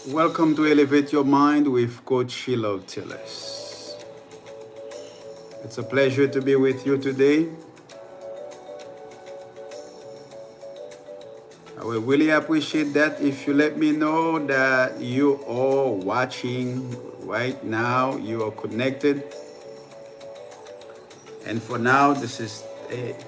Welcome to Elevate Your Mind with Coach Shelove Tilus. It's a pleasure to be with you today. I will really appreciate that if you let me know that you are watching right now, you are connected. And for now, this is it.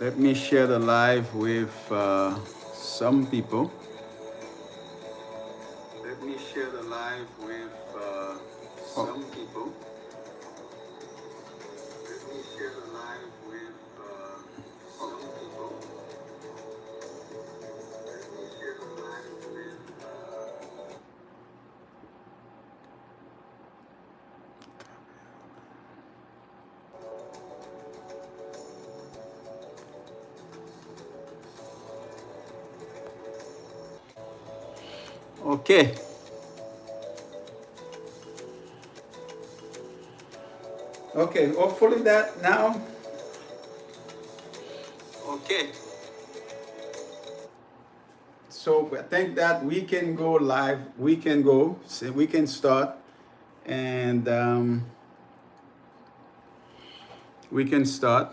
Let me share the live with some people. Let me share the live with some people. Let me share the live with some people. Let me share the live with. Okay. Okay, hopefully that now. Okay. So I think that we can go live. We can go. So we can start, and we can start.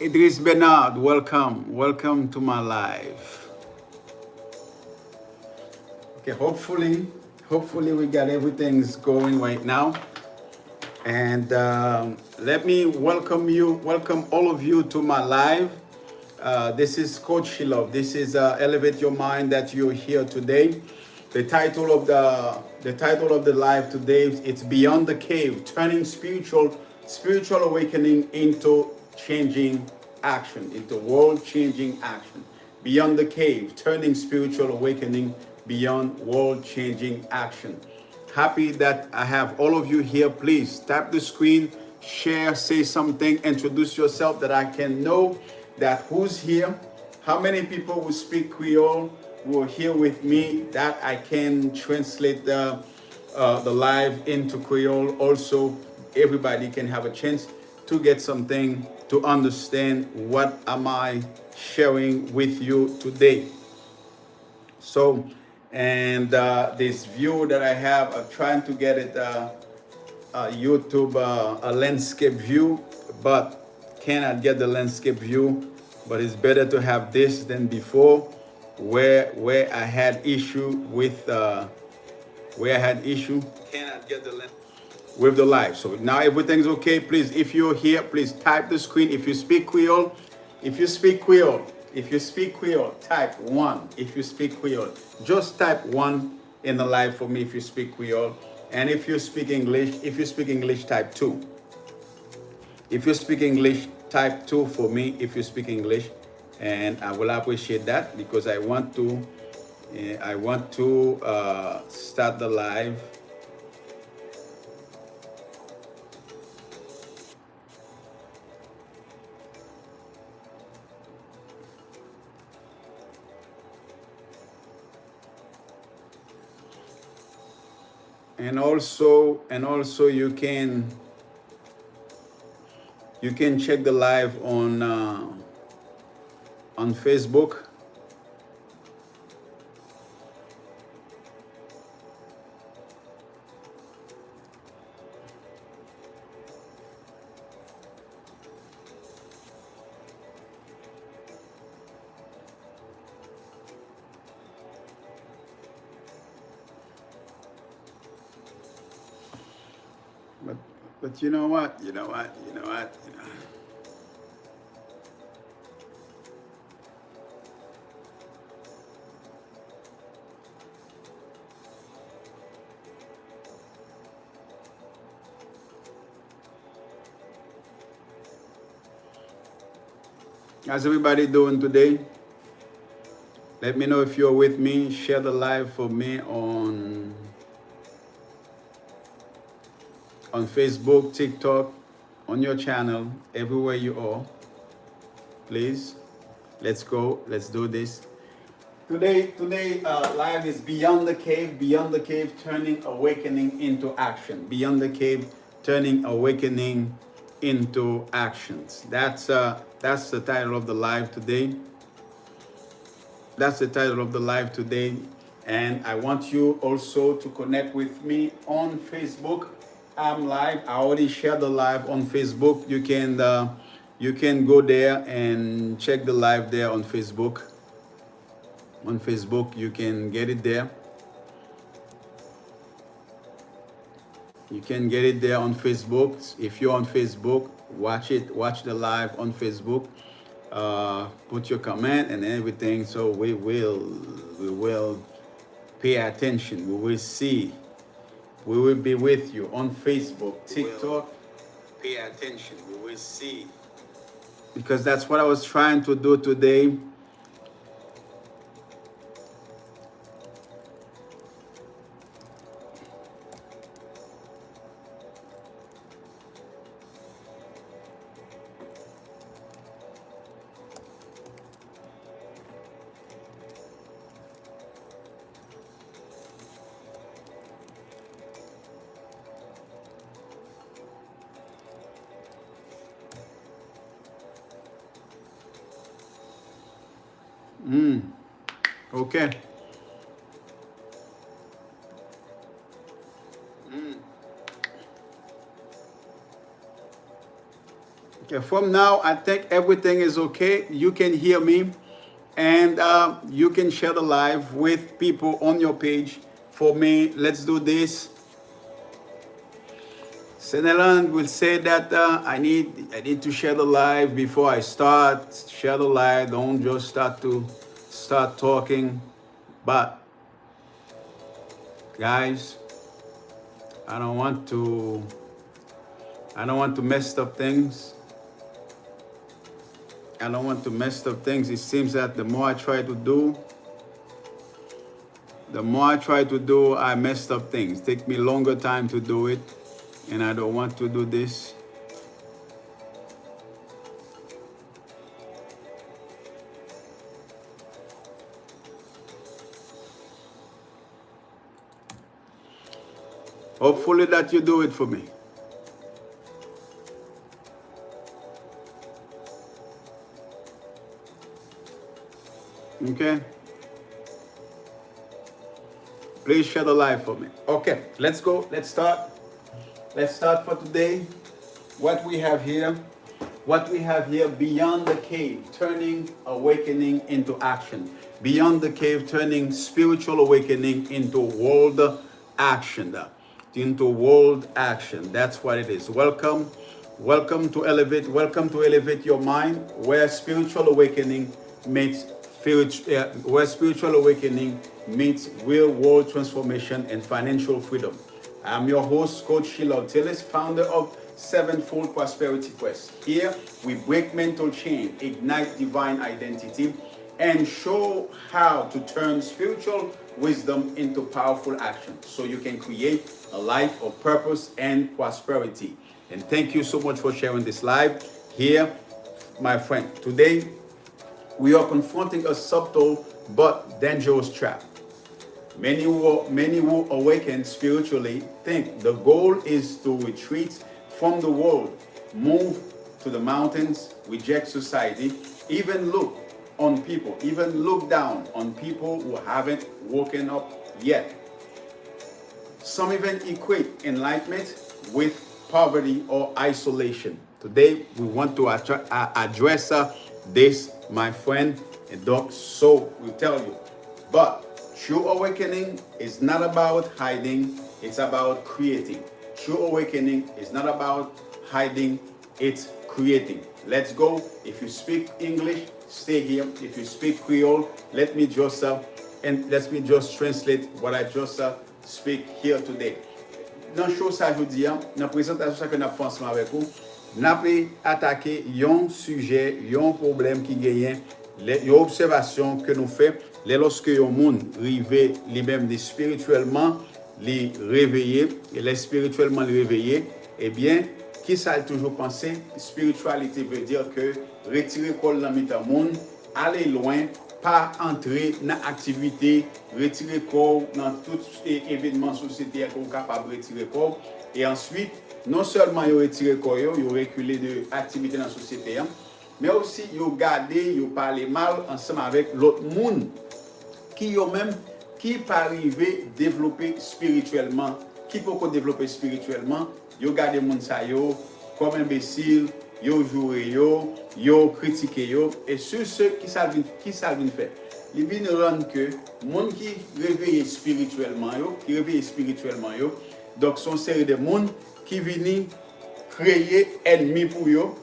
Idris Bernard, welcome. Welcome to my live. Okay, hopefully we got everything's going right now. And let me welcome all of you to my live. This is Coach Shelove. This is Elevate Your Mind that you're here today. The title of the live today, it's Beyond the Cave, turning spiritual awakening into changing action, into world-changing action. Beyond the Cave, turning spiritual awakening beyond world-changing action. Happy that I have all of you here. Please tap the screen, share, say something, introduce yourself that I can know that who's here, how many people who speak Creole who are here with me, that I can translate the live into Creole. Also, everybody can have a chance to get something to understand what am I sharing with you today. So, and this view that I have, I'm trying to get it YouTube a landscape view, but cannot get the landscape view. But it's better to have this than before, where I had issue with cannot get the with the live. So now everything's okay. Please, if you're here, please type the screen. If you speak Creole, if you speak Creole, type 1. If you speak Creole, just type 1 in the live for me if you speak Creole. And if you speak English, type 2. If you speak English, type 2 for me if you speak English. And I will appreciate that because I want to start the live. And also you can check the live on Facebook. But you know what? How's everybody doing today? Let me know if you're with me. Share the live for me on Facebook, TikTok, on your channel, everywhere you are. Please, let's go. Let's do this. Today, live is Beyond the Cave, turning awakening into action. Beyond the cave, turning awakening into actions. That's the title of the live today. That's the title of the live today. And I want you also to connect with me on Facebook. I'm live. I already shared the live on Facebook. You can go there and check the live there on Facebook. On Facebook, you can get it there. You can get it there on Facebook. If you're on Facebook, watch it. Watch the live on Facebook. Put your comment and everything, so we will pay attention. We will see. We will be with you on Facebook, TikTok. Pay attention. We will see. Because that's what I was trying to do today. Okay. Okay, from now, I think everything is okay. You can hear me, and you can share the live with people on your page. For me, let's do this. Seneland will say that I need to share the live before I start. Share the live. Don't just start talking. But guys, I don't want to mess up things. I don't want to mess up things. It seems that the more I try to do, I messed up things. It takes me longer time to do it, and I don't want to do this. Hopefully that you do it for me. Okay? Please share the live for me. Okay, let's go. Let's start. Let's start for today. What we have here, Beyond the Cave, turning awakening into action. Beyond the Cave, turning spiritual awakening into world action. Into world action. That's what it is. Welcome to Elevate Your Mind, where spiritual awakening meets real world transformation and financial freedom. I'm your host, Coach Shelove, Tilus, founder of Sevenfold Prosperity Quest. Here, we break mental chain, ignite divine identity, and show how to turn spiritual wisdom into powerful action so you can create a life of purpose and prosperity. And thank you so much for sharing this live here, my friend. Today, we are confronting a subtle but dangerous trap. Many who awaken spiritually think the goal is to retreat from the world, move to the mountains, reject society, even look down on people who haven't woken up yet. Some even equate enlightenment with poverty or isolation. Today, we want to address this, my friend, and so we tell you. But true awakening is not about hiding, it's about creating. True awakening is not about hiding, it's creating. Let's go. If you speak English, stay here. If you speak Creole, let me just translate what I just speak here today. Dans chose ça je dis, dans présentation que nous avons ensemble avec vous, nous avons attaqué un sujet, un problème qui gagne Yon observation que nous faisons, lorsque yon monde rive lui-même spirituellement, les réveiller, et les spirituellement les réveiller, eh bien, qui ça a toujours pensé? Spiritualité veut dire que retirer col dans le monde, aller loin, pas entrer dans l'activité, retirer corps dans tout événement sociétaire qu'on est capable de retirer corps. Et ensuite, non seulement ils retirer corps, ils reculer de l'activité dans la société, mais aussi ils garder, ils parler mal ensemble avec l'autre monde qui eux-mêmes qui pas arriver développer spirituellement, qui peut développer spirituellement, ils garder monde ça yo comme imbécile, yo jouer yo critiquer yo et sur ce qui ça vient faire. Il vient rendre que monde qui réveille spirituellement yo, donc son série de monde qui viennent créer ennemi pour yo.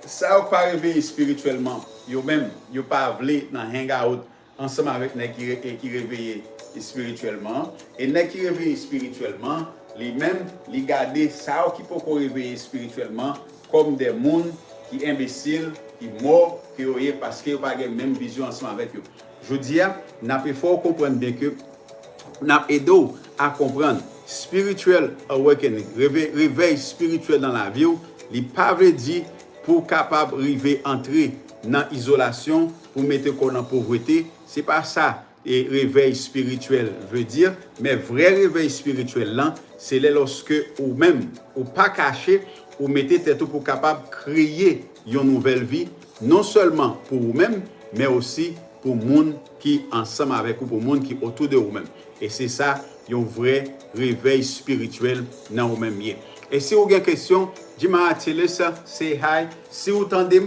Ça ou pas réveiller spirituellement, yo même yo pas vle dans hangout ensemble avec nèg qui réveiller spirituellement et nèg qui réveille spirituellement, les mêmes les garder ça ou qui peut réveiller spirituellement comme des monde qui imbéciles, qui morts, qui oyé parce qu'ils pas la même vision ensemble avec eux. Je dis n'a il faut comprendre bien que n'a aidé à comprendre spiritual awakening, réveil spirituel dans la vie, il pas veut dire pour capable arriver entrer dans l'isolation pour mettre qu'on en pauvreté, c'est pas ça et réveil spirituel veut dire, mais vrai réveil spirituel là, c'est lorsque ou même ou pas caché ou mettez tête pour capable créer une nouvelle vie non seulement pour vous-même mais aussi pour monde qui ensemble avec vous, pour monde qui autour de vous-même. Et c'est ça un vrai réveil spirituel dans vous-même. Et si vous avez une question, dis-moi à Tilus, say hi. Si vous entendez,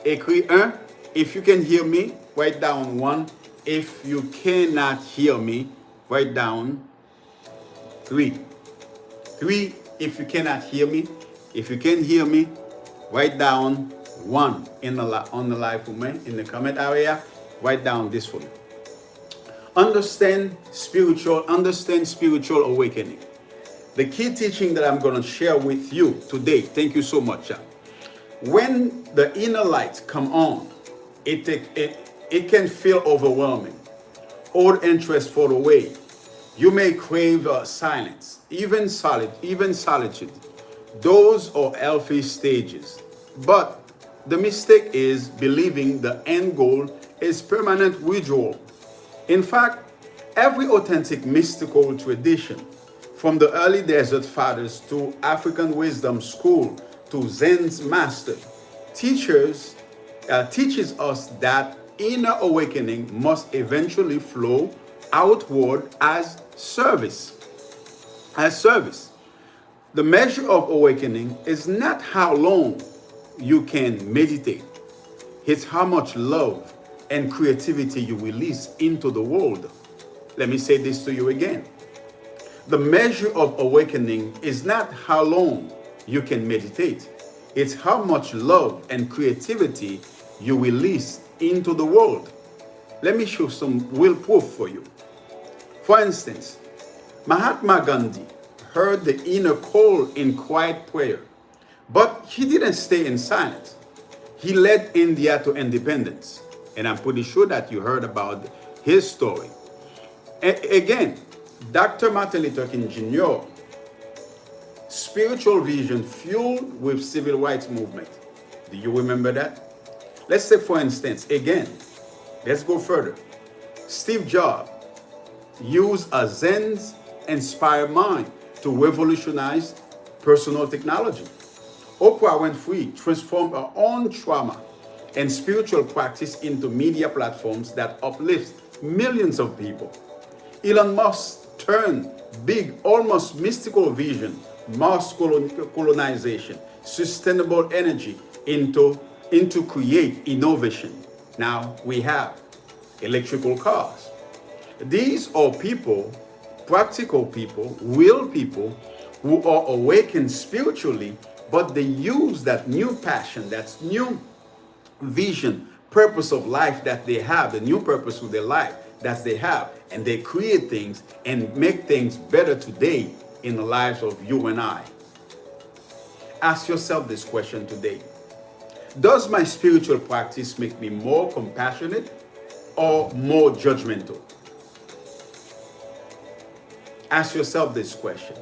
écris 1. If you can hear me, write down 1. If you cannot hear me, write down 3. 3, if you cannot hear me. If you can hear me, write down 1 on the live for me, in the comment area. Write down this for me. Understand spiritual awakening. The key teaching that I'm going to share with you today, thank you so much. When the inner lights come on, it can feel overwhelming. All interest fall away. You may crave silence, even solitude. Those are healthy stages. But the mistake is believing the end goal is permanent withdrawal. In fact, every authentic mystical tradition, from the early desert fathers to African wisdom school to Zen's master, teaches us that inner awakening must eventually flow outward as service. The measure of awakening is not how long you can meditate. It's how much love and creativity you release into the world. Let me say this to you again. The measure of awakening is not how long you can meditate. It's how much love and creativity you release into the world. Let me show some real proof for you. For instance, Mahatma Gandhi heard the inner call in quiet prayer, but he didn't stay in silence. He led India to independence. And I'm pretty sure that you heard about his story. Again, Dr. Martin Luther King Jr., spiritual vision fueled with civil rights movement. Do you remember that? Let's say, for instance, again, let's go further. Steve Jobs used a Zen-inspired mind to revolutionize personal technology. Oprah Winfrey transformed her own trauma and spiritual practice into media platforms that uplift millions of people. Elon Musk turned big, almost mystical vision, Mars colonization, sustainable energy into create innovation. Now we have electrical cars. These are people, practical people, real people who are awakened spiritually, but they use that new passion, that new vision, purpose of life that they have, the new purpose of their life that they have, and they create things and make things better today in the lives of you and I. Ask yourself this question today. Does my spiritual practice make me more compassionate or more judgmental? Ask yourself this question.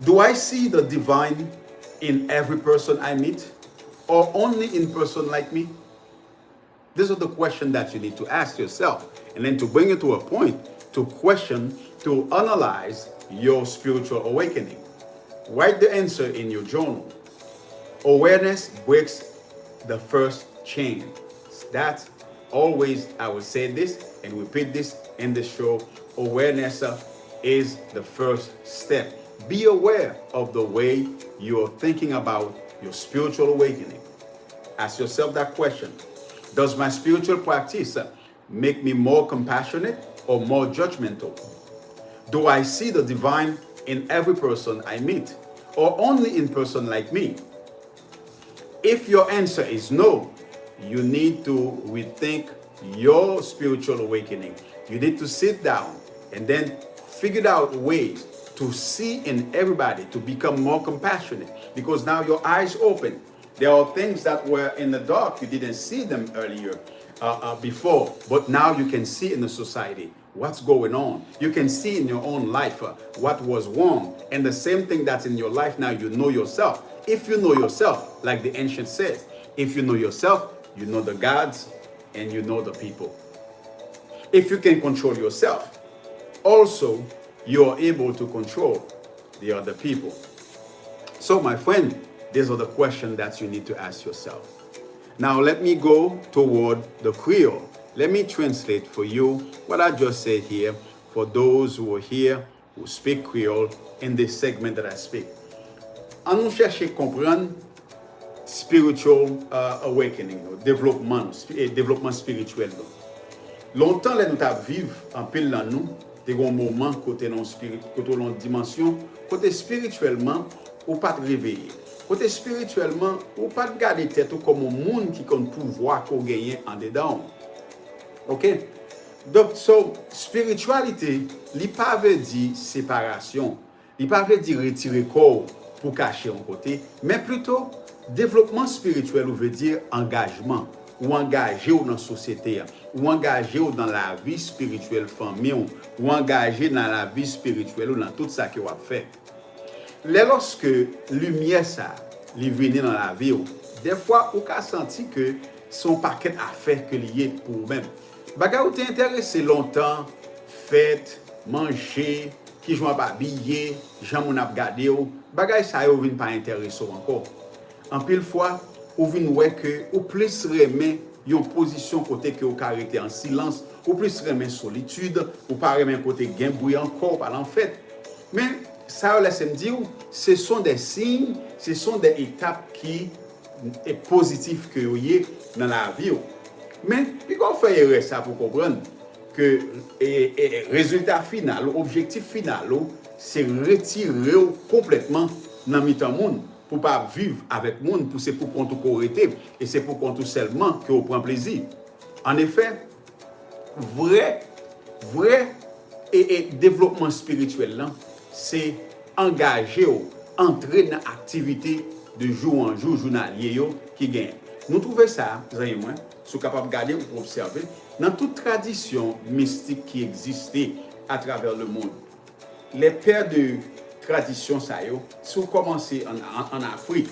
Do I see the divine in every person I meet or only in person like me? These are the questions that you need to ask yourself, and then to bring it to a point to question, to analyze your spiritual awakening. Write the answer in your journal. Awareness breaks the first chain. That's always, I will say this and repeat this in the show. Awareness is the first step. Be aware of the way you're thinking about your spiritual awakening. Ask yourself that question. Does my spiritual practice make me more compassionate or more judgmental? Do I see the divine in every person I meet or only in person like me? If your answer is no, you need to rethink your spiritual awakening. You need to sit down and then figure out ways to see in everybody, to become more compassionate, because now your eyes open. There are things that were in the dark, you didn't see them earlier, before, but now you can see in the society what's going on. You can see in your own life what was wrong, and the same thing that's in your life now, you know yourself. If you know yourself, like the ancient says, if you know yourself, you know the gods and you know the people. If you can control yourself, also you are able to control the other people. So my friend, these are the questions that you need to ask yourself. Now let me go toward the Creole. Let me translate for you what I just said here for those who are here who speak Creole in this segment that I speak. On nous chercher comprendre spiritual awakening, développement spirituel. Longtemps, les nous t'a vivre en pile dans nous, des gros moments côté non spirit, côté non dimension, côté spirituellement ou pas de réveiller. Côté spirituellement ou pas de garder tête ou comme un monde qui compte pouvoir qu'on gagne en dedans. OK? Donc, spiritualité, il pas veut dire séparation, il pas veut dire retirer corps pour cacher un côté, mais plutôt développement spirituel veut dire engagement, ou engagé dans la société, ou engagé dans la vie spirituelle famille, ou engagé dans la vie spirituelle ou dans tout ça que vous fait. Lorsque lumière ça, li vient dans la vie, des fois vous avez senti que son paquet affaires que lié pour vous-même. Bagay ou t'intéressé longtemps, fête, manger, qui joue pas habillé, gens moun ap gade ou, bagay ça yo vinn pas intéressé encore. En pile fois, ou vinn ouais que ou plus remen yon position côté que ou caractère en silence, ou plus remen solitude, ou pas remen côté gen bruit encore par en fait. Mais ça laisse me dire, ce sont des signes, ce sont des étapes qui est positif que vous y dans la vie. Mais puis qu'on fait ça pour comprendre que résultat final, objectif final, c'est retirer complètement dans le monde pour pas vivre avec le monde, c'est pour qu'on tout correcter et c'est pour qu'on tout seulement que vous prend plaisir. En effet, vrai et développement spirituel là, c'est engager entrer dans l'activité de jour en jour journalier qui gagne. Nous trouvons ça, vous avez moins, sont capables de regarder ou observer dans toute tradition mystique qui existait à travers le monde. Les pères de tradition ça sont commencés en Afrique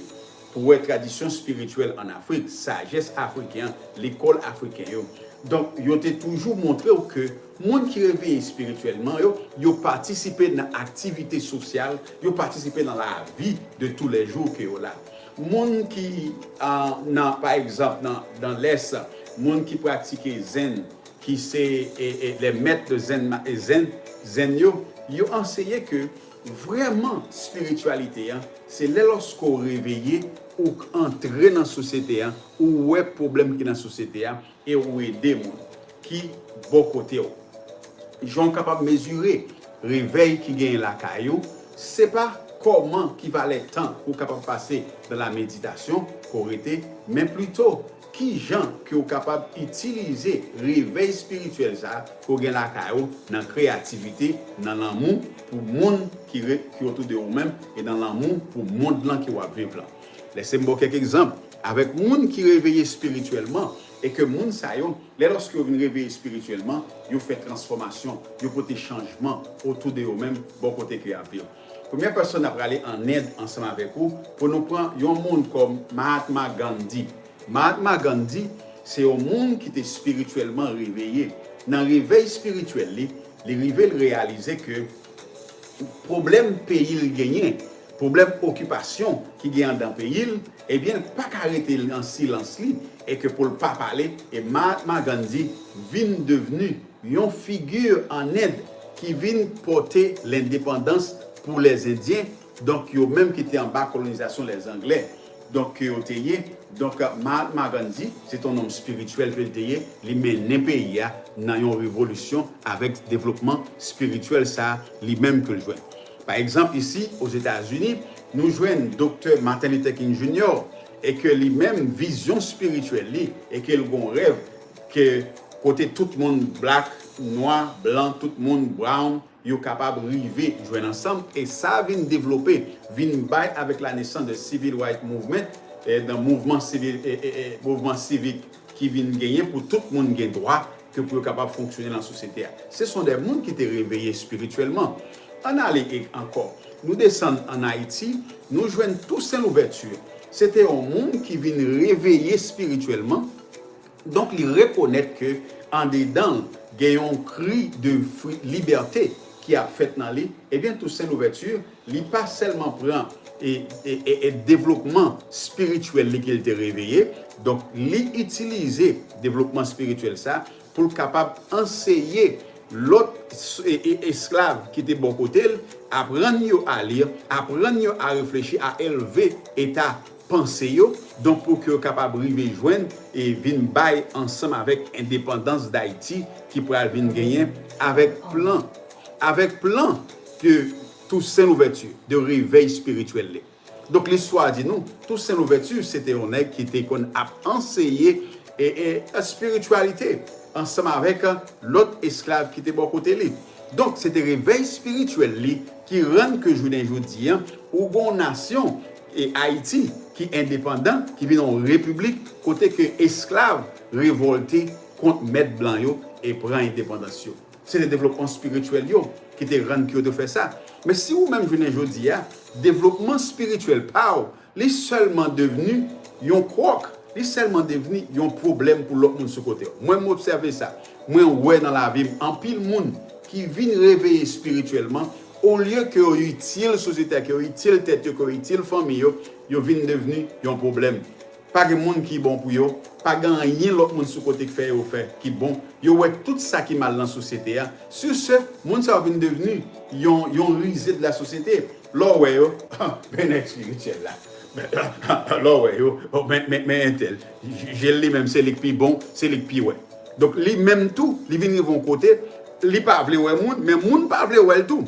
pour une tradition spirituelle en Afrique, sagesse africaine, l'école africaine. Donc, ils ont toujours montré que les gens qui réveillent spirituellement, ils ont participé dans l'activité sociale, ils ont participé dans la vie de tous les jours qu'ils ont là. Les gens qui, par exemple, dans l'Est, les gens qui pratiquent Zen, qui sont les maîtres de Zen, ils ont enseigné que vraiment, spiritualité, c'est lorsqu'on réveille ou entrer dans la société, ou ouais problème qui dans la société, et ou aider les gens qui bon côté. Ils sont capables de mesurer le réveil qui gagne la caillou. Ce n'est pas comment qui va le temps pour capable passer dans la méditation, correcte, mais plutôt qui gens qui sont capables d'utiliser le réveil spirituel ça pour gagner la caillou dans la créativité, dans l'amour pour le monde qui est autour de vous-même et dans l'amour pour le monde qui va vivre là. Laissez-moi quelques exemples. avec monde qui réveillé spirituellement et que monde ça yo, lorsque vous venez réveiller spirituellement, vous fait transformation, vous portez changement autour de vous-même, bon côté créatif. Première personne à aller en aide ensemble avec vous pour nous prendre un monde comme Mahatma Gandhi. Mahatma Gandhi, c'est un monde qui était spirituellement réveillé. Dans le réveil spirituel, les réaliser que problème pays le gagné, problème occupation qui gagne dans le pays, eh bien, pas qu'arrêter en silence et que pour ne pas parler, et Mahatma Gandhi vient devenu une figure en aide qui vient porter l'indépendance pour les Indiens, donc ils ont même quitté en bas colonisation les Anglais. Donc, Mahatma Gandhi, c'est un homme spirituel que il mène un pays dans une révolution avec développement spirituel, ça, lui-même que le joue. Par exemple, ici, aux États-Unis, nous jouons Dr. Martin Luther King Jr. et que lui-même vision spirituelle, et qu'il a un rêve que côté tout le monde black, noir, blanc, tout le monde brown, sont capables de vivre, jouer ensemble, et ça vient développer, vient bailler avec la naissance de Civil Rights Movement, et d'un mouvement civique qui vient gagner pour tout le monde gagner droit, que pour être capable de fonctionner dans la société. Ce sont des gens qui étaient réveillés spirituellement. On allait encore. Nous descendons en Haïti, nous jouons tous en ouverture. C'était un monde qui vient réveiller spirituellement, donc ils reconnaissent que en dedans, il y a un cri de liberté qui a fait dans lui, et bien tout cette ouverture, il pas seulement prend et développement spirituel qui était réveillé, donc il utiliser développement spirituel ça pour capable enseigner l'autre esclave qui était bon côté, apprendre à lire, apprendre à réfléchir, à élever état pensée, donc pour que capable de joindre et venir bailler ensemble avec indépendance d'Haïti qui pourra venir gagner avec plan de tout saint ouverture de réveil spirituel. Donc l'histoire dit nous, tout saint ouverture c'était un nègre qui était qu'on a enseigné et la spiritualité ensemble avec l'autre esclave qui était bon côté lui. Donc c'était réveil spirituel qui rend que je dis où une nation et Haïti qui est indépendant, qui vit en république, côté que esclaves révoltés contre maître blanc et prend indépendance. C'est le développement spirituel qui te rend que de faire ça. Mais si vous-même je dis développement spirituel, il est seulement devenu un croc, il est seulement devenu un problème pour l'autre monde ce côté. Moi m'observe ça. Moi ouais dans la vie en pile monde qui vient réveiller spirituellement au lieu que utile société, que utile tête, que utile famille, yo vinn devenu un problème. Pas de monde qui est bon pour yo, pas de rien l'autre monde sur côté qui fait qui bon. Yo ouais tout ça qui mal dans la société. Sur ce, monde ça vinn devenu yon risé de la société. Là ouais yo, ben spirituel là. Là ouais yo, mais intel. Je l'ai même c'est le plus bon, c'est le plus ouais. Donc lui même tout, lui vinn vont côté, lui pas vle ouais monde, mais monde pas vle ouais tout.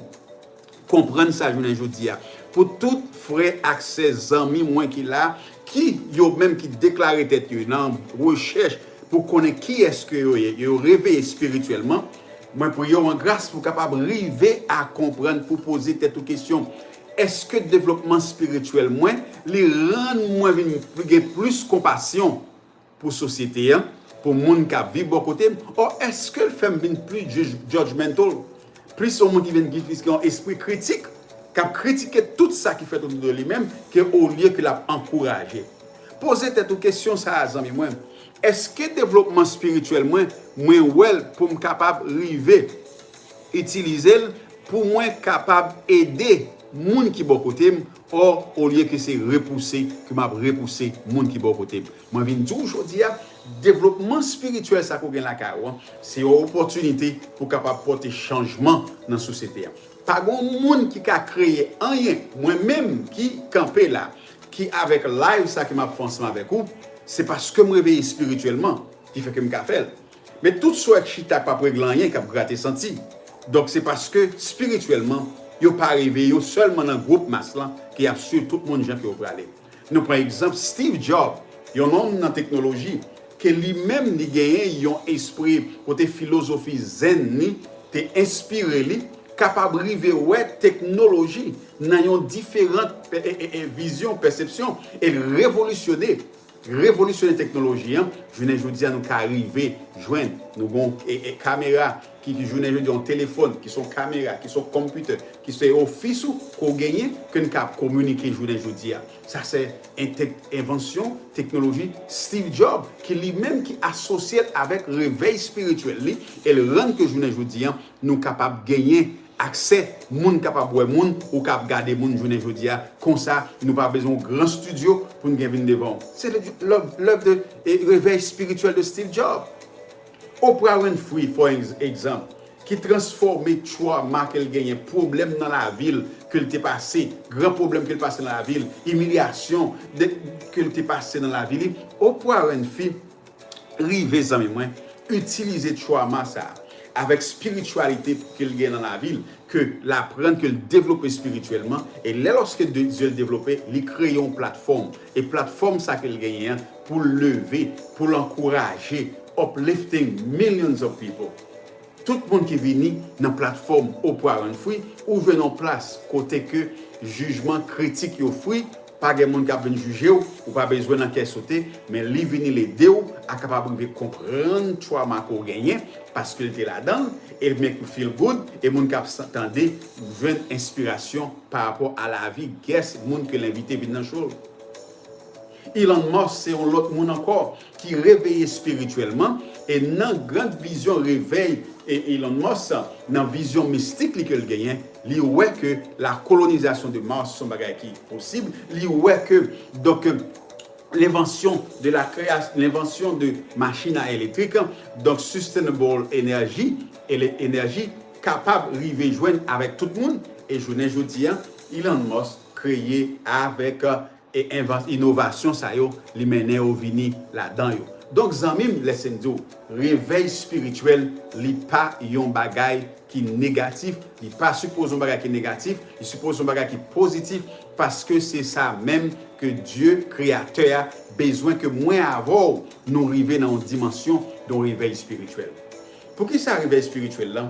Comprendre ça je dis pour tout frère accès amis moins qu'il a qui yo même qui déclarer tête dans recherche pour connaître qui est-ce que yo réveillé spirituellement moi pour yo en grâce pour capable arriver à comprendre pour poser tête aux questions est-ce que développement spirituel moins les rend moins plus compassion pour société pour monde qui vit bon côté ou est-ce que le fait plus judgmental plus au monde qui vient qui ont esprit critique qui a critiqué tout ça qui fait autour de lui-même que au lieu que l'a encouragé. Posez cette question ça amis moi. Est-ce que développement spirituel moi pour me capable arriver utiliser pour moi capable aider monde qui bon côté or au lieu que c'est repousser que m'a repousser monde qui bon côté. Moi viens toujours dire développement spirituel ça qu'on gagne la carrière c'est une opportunité pour capable porter changement dans la société. Pas grand monde qui a créé rien moi-même qui campé là qui avec live ça qui m'a fait ensemble avec vous c'est parce que me réveiller spirituellement qui fait que me faire mais tout soit chita pas régler rien qui a gratter senti donc c'est parce que spirituellement yo pas arrivé yo seulement dans groupe masse là qui a sur tout le monde gens qui au aller nous par exemple Steve Jobs un homme dans technologie que lui-même il gagne un esprit côté philosophie zen ni te inspiré lui capable river ouais technologie dans une différente vision perception et révolutionner révolutionner la technologie, je ne dis à nous qu'arriver, joindre, nous avons caméras, qui journée aujourd'hui ont téléphone, qui sont caméras, qui sont computers, qui sont office qu'on gagne, que nous pouvons communiquer aujourd'hui. Ça c'est invention, technologie, Steve Jobs, qui lui-même qui associe avec réveil spirituel, et le rend que aujourd'hui, nous sommes capables de gagner accès, moun capable voir moun ou capable garder moun journée jodia comme ça nous pas besoin de grand studio pour nous venir devant. C'est l'œuvre de réveil spirituel de Steve Jobs. Oprah Winfrey par exemple qui transformait trauma qu'elle gagnait, problème dans la ville qu'elle t'est passé, grand problème qu'elle passait dans la ville, humiliation qu'elle t'est passé dans la ville. Oprah Winfrey rive amis moi utiliser trauma ça avec spiritualité qu'il gagne dans la ville, que l'apprendre, que le développer spirituellement. Et là, lorsque Dieu le développé, il crée une plateforme. Et plateforme, ça qu'il gagne pour lever, pour l'encourager, uplifting millions of people. Tout le monde qui vient dans la plateforme Oprah Winfrey, ou vient en place, côté que jugement critique est fruit, pas de monde qui a juger ou pas besoin d'enquête sauter mais lui venir l'aider à capable de comprendre trauma qu'on gagné parce qu'il était là-dedans et le make you feel good et monde qui s'entendait une inspiration par rapport à la vie guest monde que l'invité vient dans show. Elon Musk c'est un autre monde encore qui réveille spirituellement et dans grande vision réveil et Elon Musk dans vision mystique qu'il gagne li ouais que la colonisation de Mars son bagage qui est possible li ouais que donc l'invention de la création l'invention de machines à électrique donc sustainable energy et l'énergie capable river joindre avec tout le monde et je dis Elon Musk créé avec et innovation ça yo li mener au vini là-dedans yo. Donc zanmim laissez nous réveil spirituel li pas yon bagay qui négatif, il pas suppose un bagage qui est négatif, il suppose un bagage qui est positif parce que c'est ça même que Dieu créateur a besoin que moins avant nous arriver dans une dimension de réveil spirituel. Pour qui ça réveil spirituel là,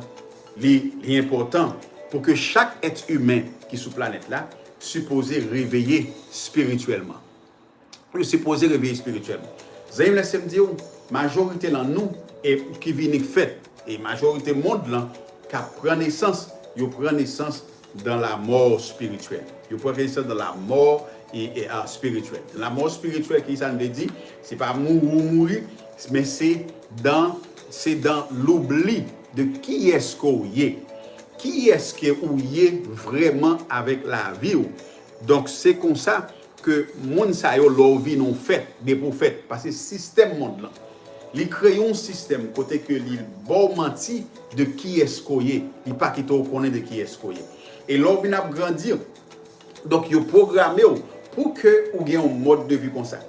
c'est important pour que chaque être humain qui est sur planète là supposé réveiller spirituellement. Supposé réveiller spirituellement. Vous allez me laisser me dire majorité dans nous et qui vient fait et majorité monde là qui prend naissance, ils prennent naissance dans la mort spirituelle. Ils prennent naissance dans la mort spirituelle. La mort spirituelle qui ça veut dire, c'est pas mourir, mais c'est dans l'oubli de qui est-ce qu'on est. Qui est-ce que vous êtes vraiment avec la vie. Donc c'est comme ça que moun sa yo leur vie non fait des prophètes parce que système monde là il crée un système côté que il bon menti de qui est-ce qu'on est il pas qui te connaît de qui est-ce qu'on est et l'on vient grandir donc yo programmé pour que ou gagne un mode de vie comme ça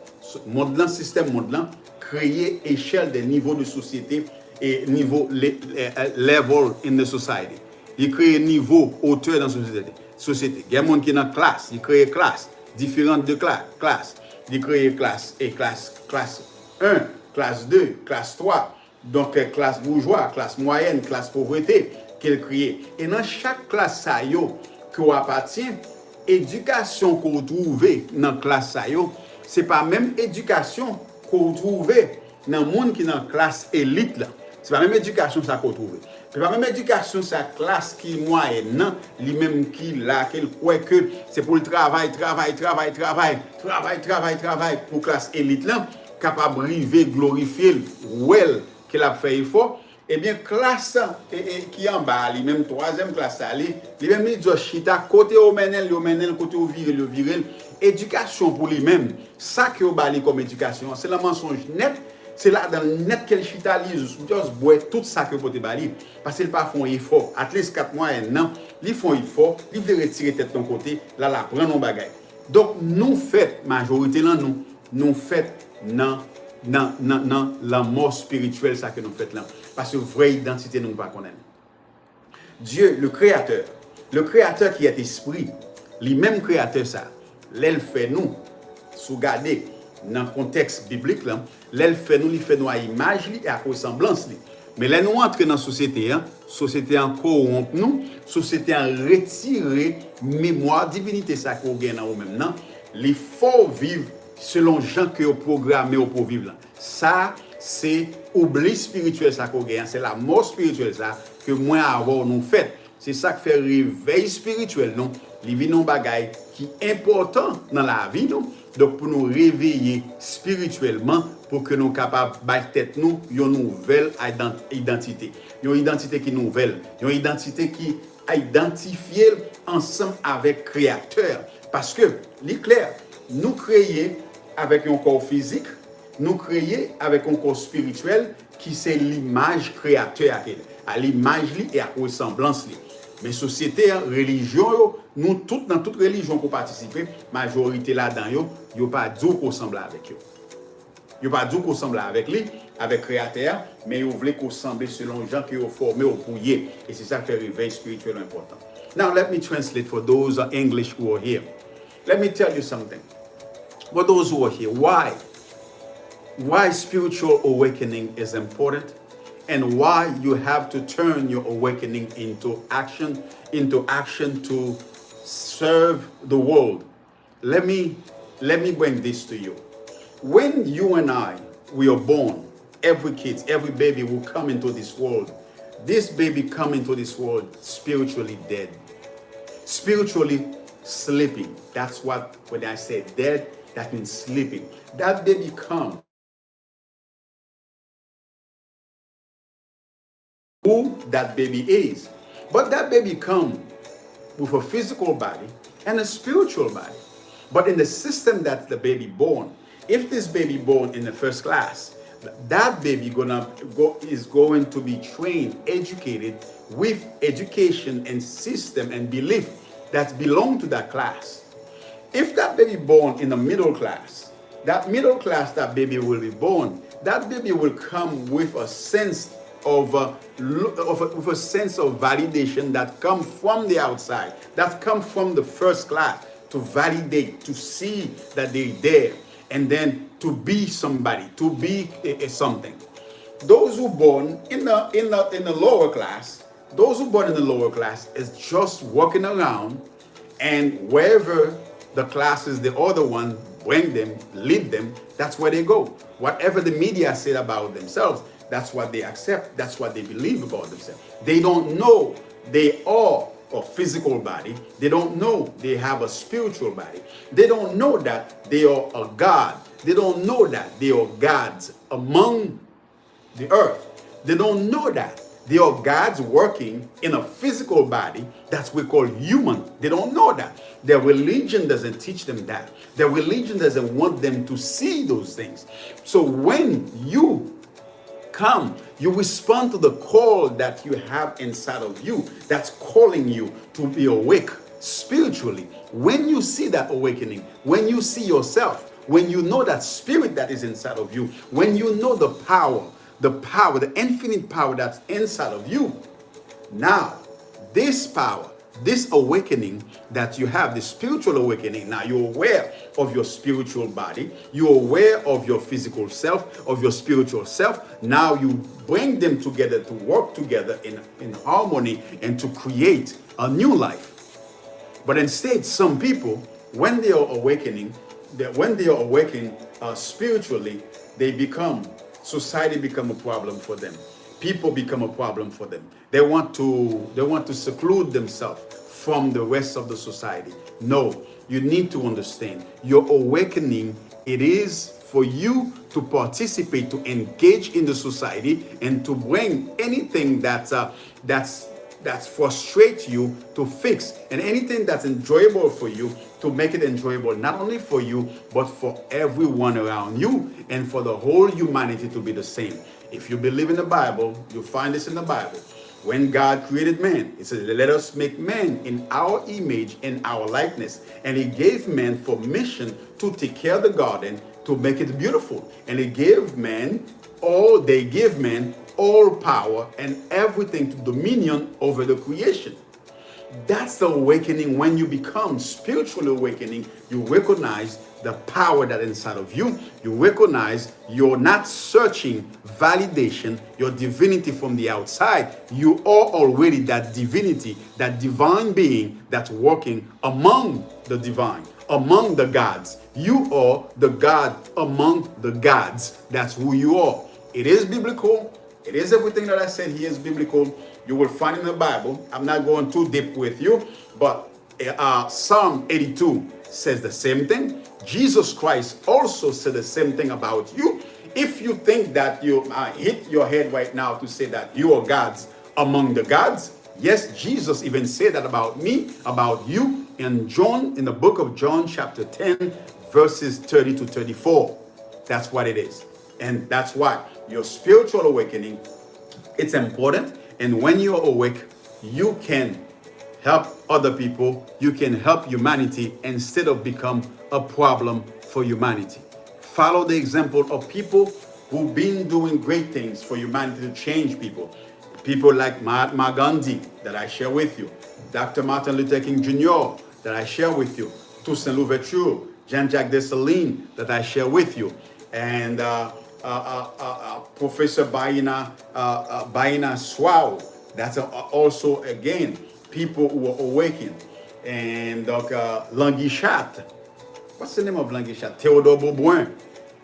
mode là système monde là créer échelle des niveaux de société et niveau level in the society il crée niveau hauteur dans la société il y a monde qui dans classe il crée classe différentes de classe il crée classe et classe 1 classe 2, classe 3, donc classe bourgeois, classe moyenne, classe pauvreté qu'elle crée. Et dans chaque classe ça yo qu'on appartient, éducation qu'on trouve dans classe ça yo, c'est pas même éducation qu'on trouve dans monde qui dans classe élite là. C'est pas même éducation ça qu'on trouve. C'est pas même éducation sa classe qui moyenne non, lui même qui là qu'elle croit que c'est pour le travail pour classe élite là. Capable river glorifier well qu'il a fait effort et bien classe qui en bas lui même troisième classe ali lui même il chita côté au menel côté au viril éducation pour lui même ça que au bali comme éducation c'est la mensonge net c'est là dans le net qu'elle chita lui juste boire tout ça que pour te bali parce qu'il pas font effort at least 4 mois un an ils font effort ils veulent retirer tête ton côté là la prendre nos bagages donc nous fait majorité là nous fait non la mort spirituelle ça que nous fait là parce que vraie identité nous pas connaître. Dieu le créateur qui est esprit, lui-même créateur ça, l'elle fait nous sous garder dans le contexte biblique là, l'elle fait nous à image et à ressemblance li. Mais là nous entrer dans société société en corrompt nous, société en retirer mémoire divinité ça qu'on gagne dans nous même non, il faut vivre selon gens que vous programmez pour vivre. Ça, c'est oubli spirituel ça qu'on gagne, c'est la mort spirituelle ça que moi avoir nous fait. C'est ça qui fait réveil spirituel non, les vie non bagaille qui est important dans la vie non. Donc pour nous réveiller spirituellement pour que nous capables battre tête nous une nouvelle identité. Une identité qui nouvelle, une identité qui identifiée ensemble avec créateur parce que l'éclair nous créer avec un corps physique, nous créer avec un corps spirituel qui c'est l'image créateur à l'image et à ressemblance. Mais société, religion, nous toutes dans toute religion pour participer, majorité là-dedans, yo pas dit qu'on ressemble avec eux. Yo pas dit qu'on ressemble avec lui, avec créateur, mais yo voulait qu'on ressemble selon les gens qui ont formé au pouillé. Et c'est ça qui fait réveil spirituel important. Now let me translate for those English who are here. Let me tell you something. For those who are here, why spiritual awakening is important and why you have to turn your awakening into action to serve the world. Let me bring this to you. When you and we are born, every baby will come into this world. This baby come into this world spiritually dead, spiritually sleeping. That's what, when I say dead, that means sleeping. That baby come. Who that baby is. But that baby come with a physical body and a spiritual body. But in the system that the baby born, if this baby born in the first class, that baby is going to be trained, educated with education and system and belief that belong to that class. If that baby born in the middle class, that baby will be born, that baby will come with a sense of with a sense of validation that come from the outside, that come from the first class to validate, to see that they're there, and then to be somebody, to be something. Those who born in the lower class, is just walking around, and wherever the classes, the other one bring them, lead them, that's where they go. Whatever the media said about themselves, that's what they accept. That's what they believe about themselves. They don't know they are a physical body. They don't know they have a spiritual body. They don't know that they are a God. They don't know that they are gods among the earth. They don't know that they are gods working in a physical body that's we call human. They don't know that. Their religion doesn't teach them that. Their religion doesn't want them to see those things. So when you come, you respond to the call that you have inside of you that's calling you to be awake spiritually. When you see that awakening, when you see yourself, when you know that spirit that is inside of you, when you know the infinite power that's inside of you, now this power, this awakening that you have, the spiritual awakening, now you're aware of your spiritual body, you're aware of your physical self, of your spiritual self. Now you bring them together to work together in harmony and to create a new life. But instead, some people, when they are awakening spiritually, society become a problem for them. People become a problem for them. They want to seclude themselves from the rest of the society. No, you need to understand your awakening. It is for you to participate, to engage in the society, and to bring anything that's frustrates you to fix, and anything that's enjoyable for you to make it enjoyable, not only for you but for everyone around you and for the whole humanity to be the same. If you believe in the Bible, you find this in the Bible. When God created man, it says, let us make man in our image and our likeness. And he gave man permission to take care of the garden, to make it beautiful. And they gave man all power and everything to dominion over the creation. That's the awakening. When you become spiritually awakening, you recognize the power that inside of you. You recognize you're not searching validation, your divinity from the outside. You are already that divinity, that divine being that's working among the divine, among the gods. You are the God among the gods. That's who you are. It is biblical. It is everything that I said here is biblical. You will find in the Bible. I'm not going too deep with you, but Psalm 82 says the same thing. Jesus Christ also said the same thing about you. If you think that you hit your head right now to say that you are gods among the gods, yes, Jesus even said that about me, about you, in the book of John, chapter 10, verses 30 to 34. That's what it is. And that's why your spiritual awakening, it's important. And when you're awake, you can help other people. You can help humanity instead of become a problem for humanity. Follow the example of people who've been doing great things for humanity to change people. People like Mahatma Gandhi that I share with you. Dr. Martin Luther King Jr. that I share with you. Toussaint Louverture, Jean-Jacques Dessalines that I share with you. And Professor Baina Swao. That's also, again, people who are awakened. And Languichat. What's the name of Languichat? Theodore Beaubrun.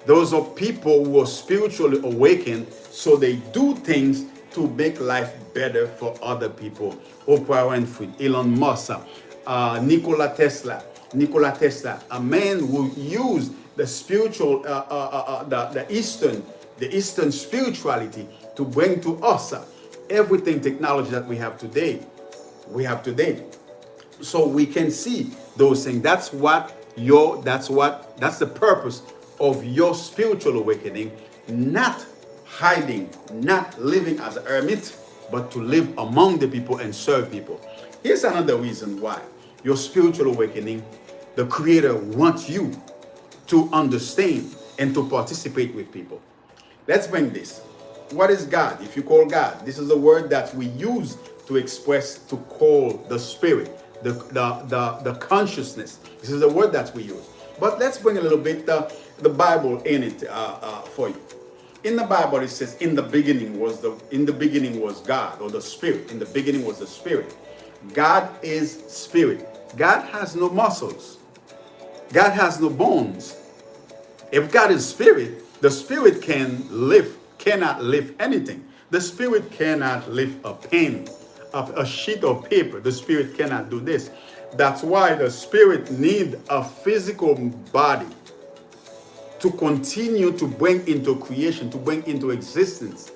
Those are people who are spiritually awakened, so they do things to make life better for other people. Oprah Winfrey, Elon Musk, Nikola Tesla, a man who used the spiritual, the Eastern spirituality to bring to us everything technology that we have today. So we can see those things. That's the purpose of your spiritual awakening, not hiding, not living as a hermit, but to live among the people and serve people. Here's another reason why your spiritual awakening, the Creator wants you to understand and to participate with people. Let's bring this. What is God? If you call God, this is a word that we use to express, to call the spirit, the consciousness. This is a word that we use. But let's bring a little bit the Bible in it for you. In the Bible, it says, in the beginning was God, or the Spirit. In the beginning was the Spirit. God is Spirit. God has no muscles. God has no bones. If God is Spirit, the Spirit cannot lift anything. The Spirit cannot lift a pen, a sheet of paper. The Spirit cannot do this. That's why the Spirit needs a physical body to continue to bring into creation, to bring into existence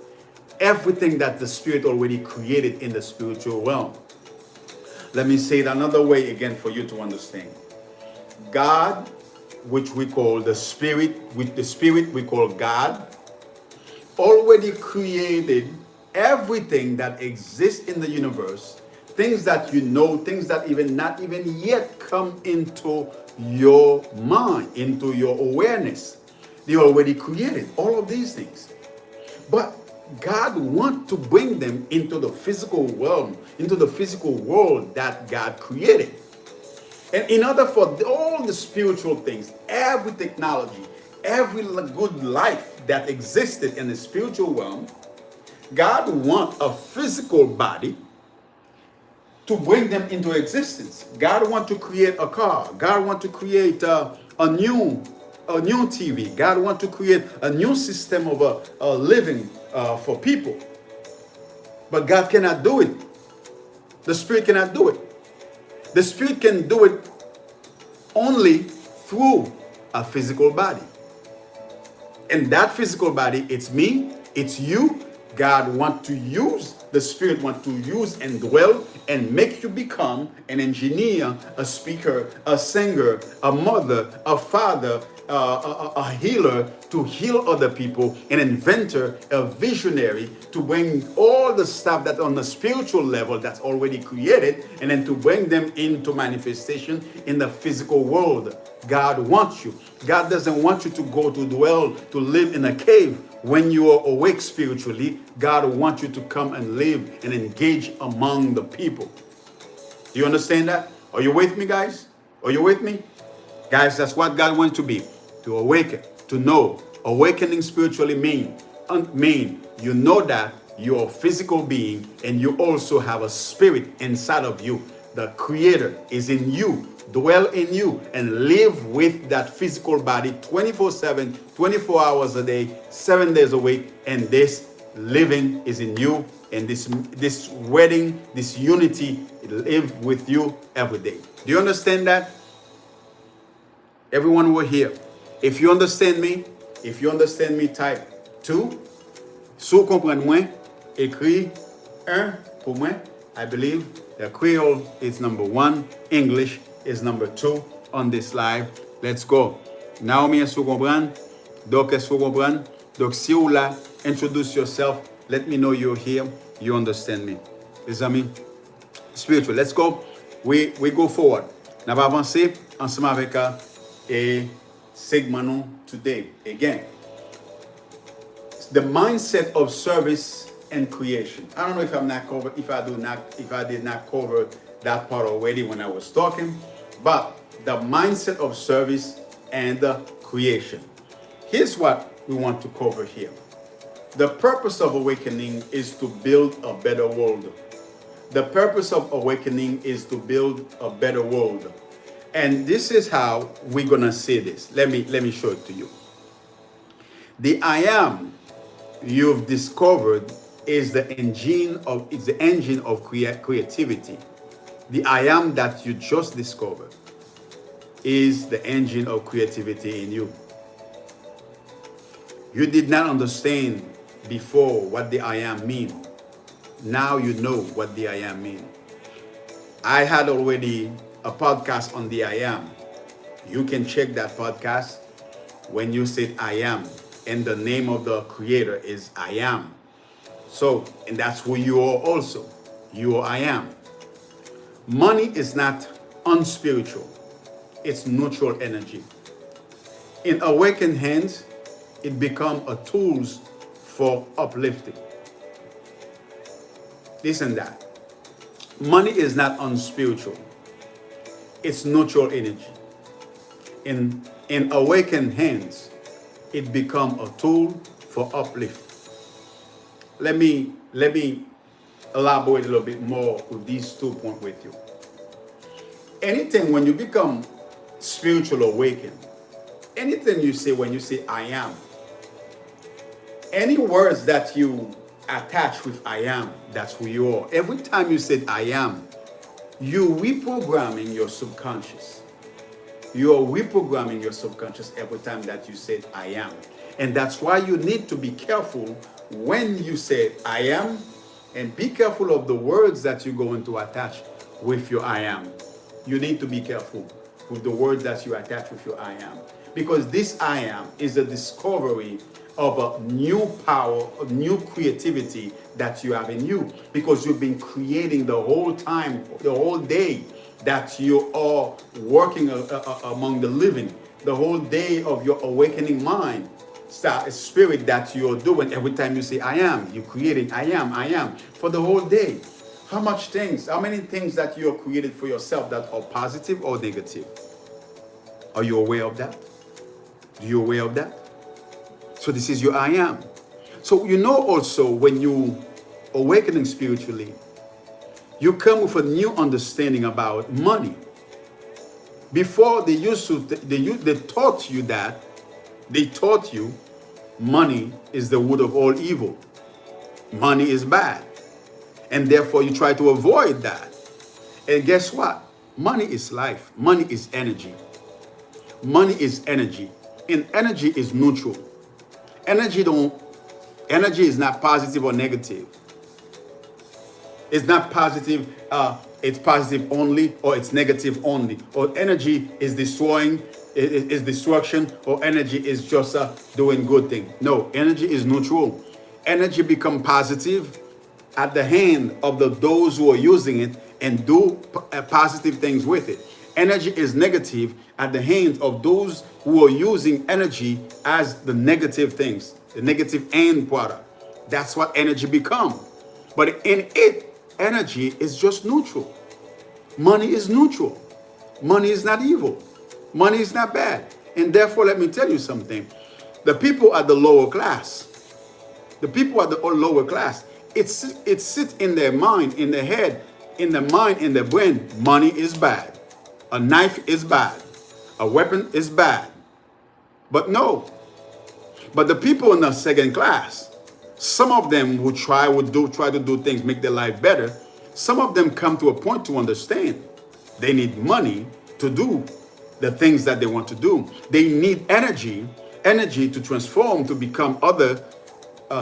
everything that the Spirit already created in the spiritual realm. Let me say it another way again for you to understand. God, which we call the Spirit, with the Spirit we call God, already created everything that exists in the universe, things that you know, things that not even yet come into your mind, into your awareness. They already created all of these things. But God wants to bring them into the physical realm, into the physical world that God created. And in order for all the spiritual things, every technology, every good life that existed in the spiritual realm, God wants a physical body to bring them into existence. God wants to create a car. God wants to create a new TV. God wants to create a new system of a living for people. But God cannot do it. The Spirit cannot do it. The Spirit can do it only through a physical body. And that physical body, it's me, it's you. God wants to use, the Spirit wants to use and dwell and make you become an engineer, a speaker, a singer, a mother, a father, a healer to heal other people, an inventor, a visionary to bring all the stuff that's on the spiritual level that's already created and then to bring them into manifestation in the physical world. God wants you. God doesn't want you to go to dwell, to live in a cave. When you are awake spiritually, God wants you to come and live and engage among the people. Do you understand that? Are you with me, guys? Are you with me? Guys, that's what God wants to be, to awaken, to know. Awakening spiritually mean you know that you're a physical being and you also have a spirit inside of you. The Creator is in you, dwell in you, and live with that physical body 24/7, 24 hours a day, 7 days a week, and this living is in you, and this wedding, this unity live with you every day. Do you understand that? Everyone who are here, if you understand me, type 2. Si vous comprenez moi, écrit 1 pour moi. I believe the Creole is number 1, English is number 2 on this live. Let's go. Naomi, est-ce que vous comprenez? Donc, est-ce que vous comprenez? Donc, si vous là, introduce yourself. Let me know you're here. You understand me. Les amis, spiritual. Let's go. We go forward. Nous allons avancer ensemble avec et segment today. Again, the mindset of service and creation. I don't know if I did not cover that part already when I was talking, but the mindset of service and creation. Here's what we want to cover here. The purpose of awakening is to build a better world. The purpose of awakening is to build a better world. And this is how we're gonna see this. Let me show it to you. The I am you've discovered is the engine of creativity. The I am that you just discovered is the engine of creativity in you. You did not understand before what the I am mean. Now you know what the I am mean. I had already a podcast on the I am. You can check that podcast when you said I am, and the name of the Creator is I am. So, and that's who you are also. You are I am. Money is not unspiritual. It's neutral energy. In awakened hands, it becomes a tool for uplifting. Listen that. Money is not unspiritual. It's neutral energy. In awakened hands, it becomes a tool for uplift. Let me elaborate a little bit more with these 2 points with you. Anything when you become spiritual awakened, anything you say when you say I am, any words that you attach with I am, that's who you are. Every time you said I am, you're reprogramming your subconscious. You're reprogramming your subconscious every time that you said I am. And that's why you need to be careful when you say I am, and be careful of the words that you're going to attach with your I am. You need to be careful with the words that you attach with your I am. Because this I am is a discovery of a new power, a new creativity that you have in you. Because you've been creating the whole time, the whole day that you are working among the living, the whole day of your awakening mind, spirit that you're doing every time you say I am. You're creating I am for the whole day. How many things that you have created for yourself that are positive or negative? Are you aware of that? Are you aware of that? So this is your I am. So you know also when you awakening spiritually, you come with a new understanding about money. Before they taught you money is the root of all evil. Money is bad. And therefore you try to avoid that. And guess what? Money is life. Money is energy. Money is energy. And energy is neutral. Energy is not positive or negative. It's not positive, it's positive only, or it's negative only. Or energy is destroying, is destruction, or energy is just doing good thing. No, energy is neutral. Energy become positive at the hand of those who are using it and do positive things with it. Energy is negative at the hand of those who are using energy as the negative things, the negative end product. That's what energy become. But in it, energy is just neutral. Money is neutral. Money is not evil. Money is not bad. And therefore, let me tell you something. The people at the lower class, it sits in their mind, in their head, in their mind, in their brain. Money is bad. A knife is bad. A weapon is bad. But no. But the people in the second class, some of them who try to do things, make their life better, some of them come to a point to understand they need money to do the things that they want to do. They need energy to transform to become other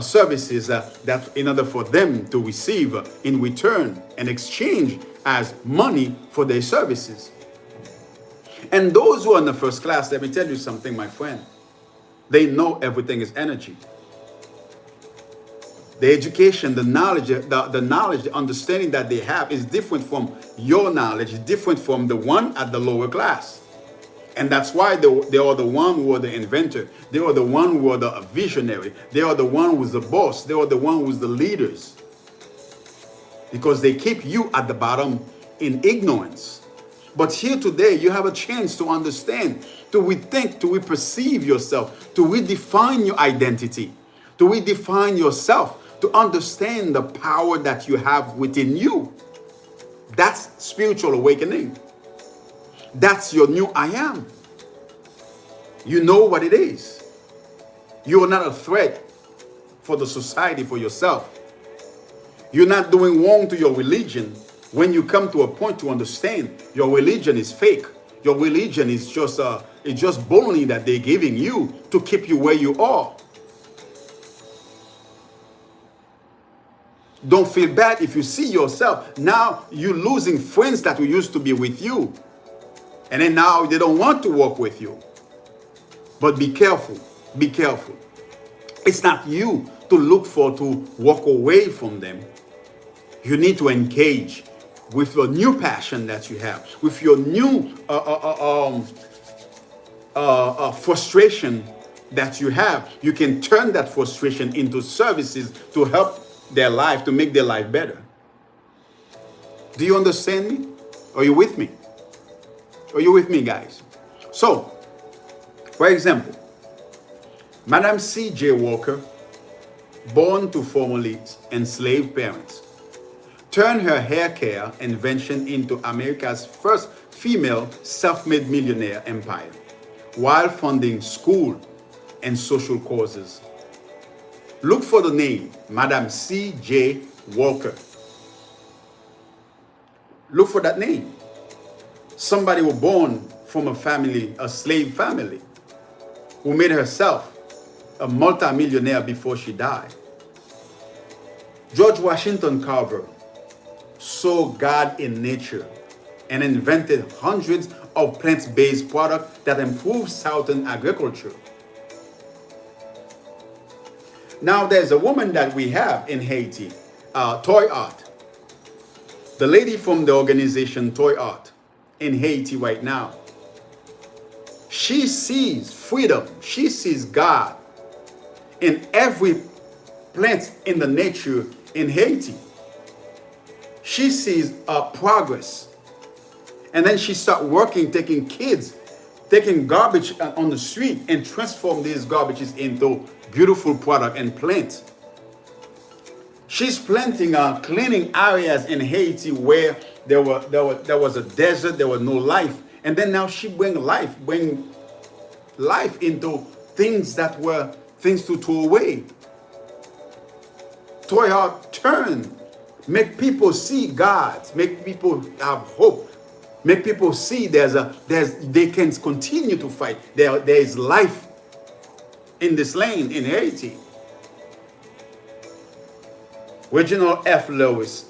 services that in order for them to receive in return and exchange as money for their services. And those who are in the first class, let me tell you something, my friend. They know everything is energy. The education, the knowledge, the understanding that they have is different from your knowledge, different from the one at the lower class. And that's why they are the one who are the inventor. They are the one who are the visionary. They are the one who's the boss. They are the one who's the leaders. Because they keep you at the bottom in ignorance. But here today, you have a chance to understand, to rethink, to re-perceive yourself, to redefine your identity, to redefine yourself, to understand the power that you have within you. That's spiritual awakening. That's your new I am. You know what it is. You are not a threat for the society, for yourself. You're not doing wrong to your religion when you come to a point to understand your religion is fake. Your religion is just baloney that they're giving you to keep you where you are. Don't feel bad if you see yourself. Now you're losing friends that used to be with you. And then now they don't want to work with you. But be careful. Be careful. It's not you to look for to walk away from them. You need to engage with your new passion that you have, with your new frustration that you have. You can turn that frustration into services to help their life, to make their life better. Do you understand me? Are you with me? Are you with me, guys? So, for example, Madam C.J. Walker, born to formerly enslaved parents, turned her hair care invention into America's first female self-made millionaire empire, while funding school and social causes. Look for the name, Madam C.J. Walker. Look for that name. Somebody who was born from a slave family, who made herself a multimillionaire before she died. George Washington Carver saw God in nature and invented hundreds of plant-based products that improved Southern agriculture. Now there's a woman that we have in Haiti, Toy Art. The lady from the organization Toy Art in Haiti right now. She sees freedom. She sees God in every plant in the nature in Haiti. She sees progress. And then she starts working, taking garbage on the street and transform these garbages into beautiful product and plant. She's planting cleaning areas in Haiti where there was a desert, there was no life. And then now she bring life into things that were things to throw away. Toy Art turn, make people see God, make people have hope, make people see they can continue to fight. There is life in this land in Haiti. Reginald F. Lewis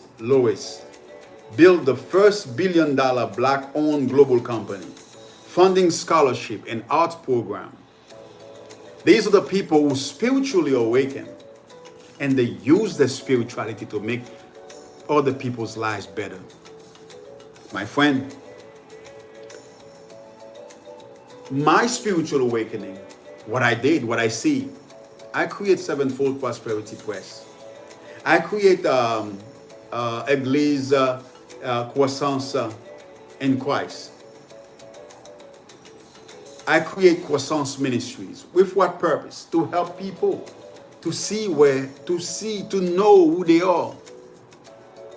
built the first billion-dollar black-owned global company, funding scholarship and arts program. These are the people who spiritually awaken, and they use their spirituality to make other people's lives better. My friend, my spiritual awakening, what I did, what I see, I create Sevenfold Prosperity Press. I create Église Croissance in Christ. I create Croissance Ministries. With what purpose? To help people to see to know who they are,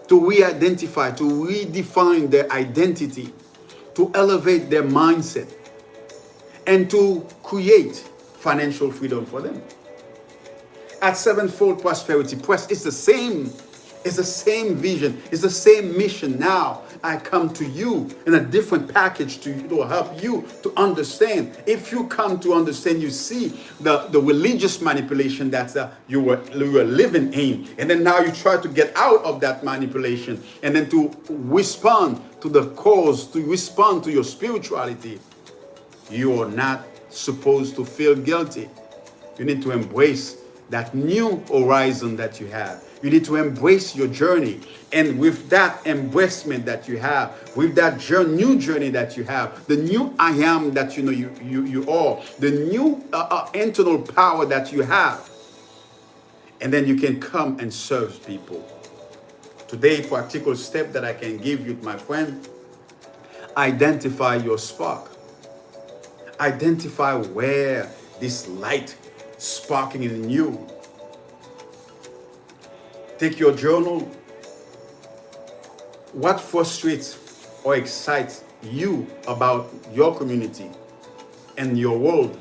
to re-identify, to redefine their identity, to elevate their mindset, and to create financial freedom for them. At Sevenfold Prosperity Press, it's the same vision, it's the same mission. Now I come to you in a different package to help you to understand. If you come to understand, you see the religious manipulation that you were living in, and then now you try to get out of that manipulation, and then to respond to the cause, to respond to your spirituality. You are not supposed to feel guilty. You need to embrace that new horizon that you have. You need to embrace your journey. And with that embracement that you have, with that new journey that you have, the new I am that you are, the new internal power that you have, and then you can come and serve people. Today, practical step that I can give you, my friend, identify your spark. Identify where this light sparking in you. Take your journal. What frustrates or excites you about your community and your world?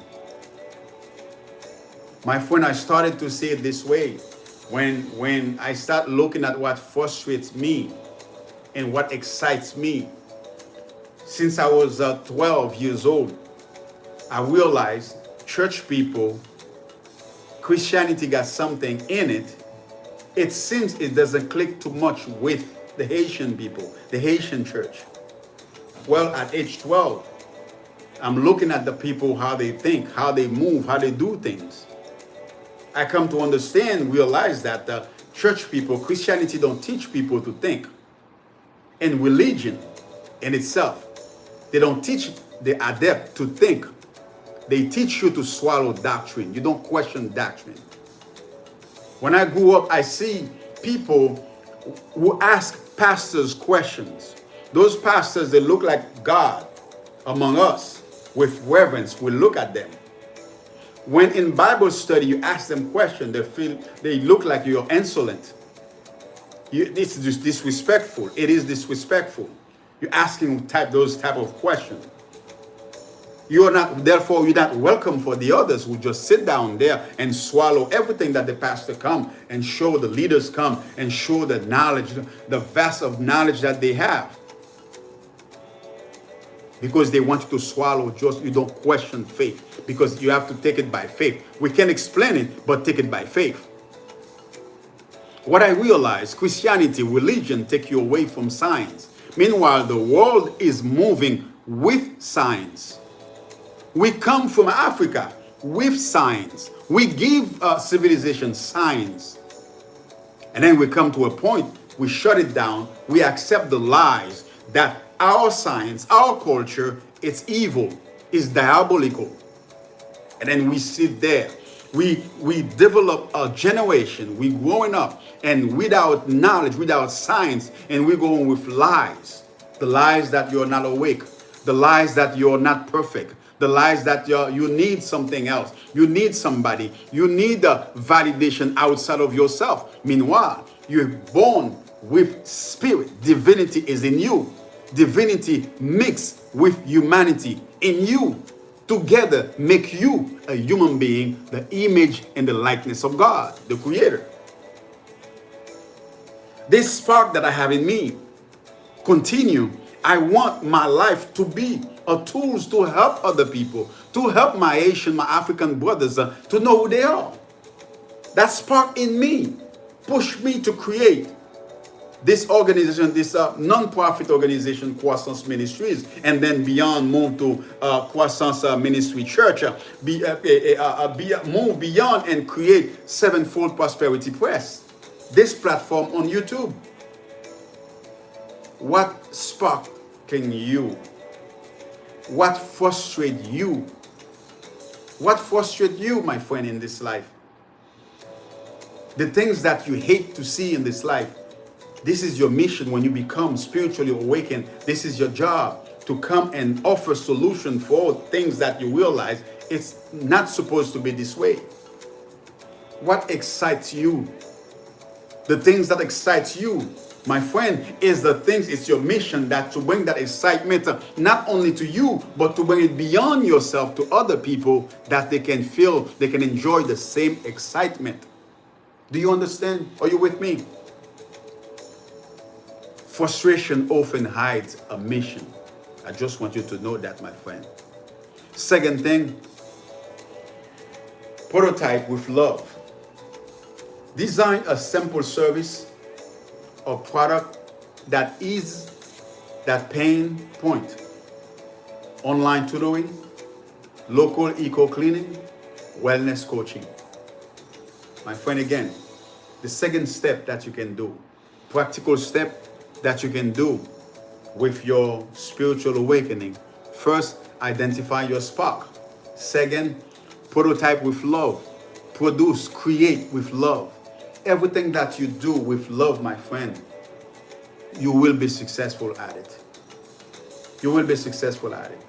My friend, I started to say it this way. When I start looking at what frustrates me and what excites me, since I was 12 years old, I realized church people, Christianity got something in it. It seems it doesn't click too much with the Haitian people, the Haitian church. Well, at age 12, I'm looking at the people, how they think, how they move, how they do things. I come to understand, realize that the church people, Christianity don't teach people to think. And religion in itself, they don't teach the adept to think. They teach you to swallow doctrine. You don't question doctrine. When I grew up, I see people who ask pastors questions. Those pastors, they look like God among us. With reverence, we look at them. When in Bible study, you ask them questions, they look like you're insolent. This is disrespectful. It is disrespectful. You're asking those type of questions. You're not welcome for the others who just sit down there and swallow everything that the pastor come and show, the leaders come and show the knowledge, the vast of knowledge that they have. Because they want you to swallow, you don't question faith. Because you have to take it by faith. We can explain it, but take it by faith. What I realize, Christianity, religion, take you away from science. Meanwhile, the world is moving with science. We come from Africa with science. We give civilization science. And then we come to a point, we shut it down. We accept the lies that our science, our culture, it's evil, it's diabolical. And then we sit there. We develop a generation. We growing up and without knowledge, without science, and we're going with lies. The lies that you're not awake. The lies that you're not perfect. The lies that you need something else. You need somebody. You need a validation outside of yourself. Meanwhile, you're born with spirit. Divinity is in you. Divinity mixed with humanity in you. Together make you a human being, the image and the likeness of God, the Creator. This spark that I have in me continue. I want my life to be a tool to help other people, to help my Asian, my African brothers to know who they are. That spark in me pushed me to create this organization, this non-profit organization, Croissance Ministries, and then beyond move to Croissance Ministry Church, move beyond and create Sevenfold Prosperity Press, this platform on YouTube. What sparking you? What frustrates you? What frustrates you, my friend, in this life? The things that you hate to see in this life. This is your mission when you become spiritually awakened. This is your job to come and offer solution for things that you realize it's not supposed to be this way. What excites you? The things that excites you, my friend, is the things, it's your mission that to bring that excitement not only to you, but to bring it beyond yourself to other people that they can feel, they can enjoy the same excitement. Do you understand? Are you with me? Frustration often hides a mission. I just want you to know that, my friend. Second thing, prototype with love. Design a simple service or product that is that pain point. Online tutoring, local eco-cleaning, wellness coaching. My friend, again, the second step that you can do, practical step that you can do with your spiritual awakening. First, identify your spark. Second, prototype with love. Produce, create with love. Everything that you do with love, my friend, you will be successful at it. You will be successful at it.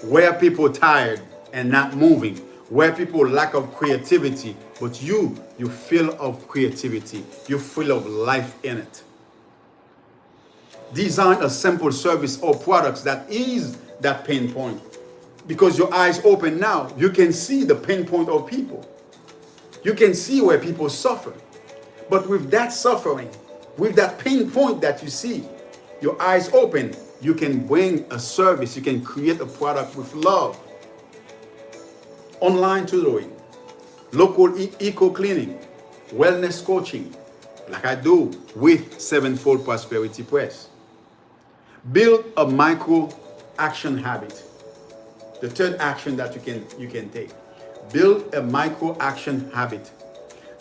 Where people tired and not moving, where people lack of creativity, but you feel of creativity. You feel of life in it. Design a simple service or products that is that pain point. Because your eyes open now, you can see the pain point of people. You can see where people suffer. But with that suffering, with that pain point that you see, your eyes open, you can bring a service, you can create a product with love. Online tutoring, local eco-cleaning, wellness coaching, like I do with Sevenfold Prosperity Press. Build a micro action habit. The third action that you can take. Build a micro action habit.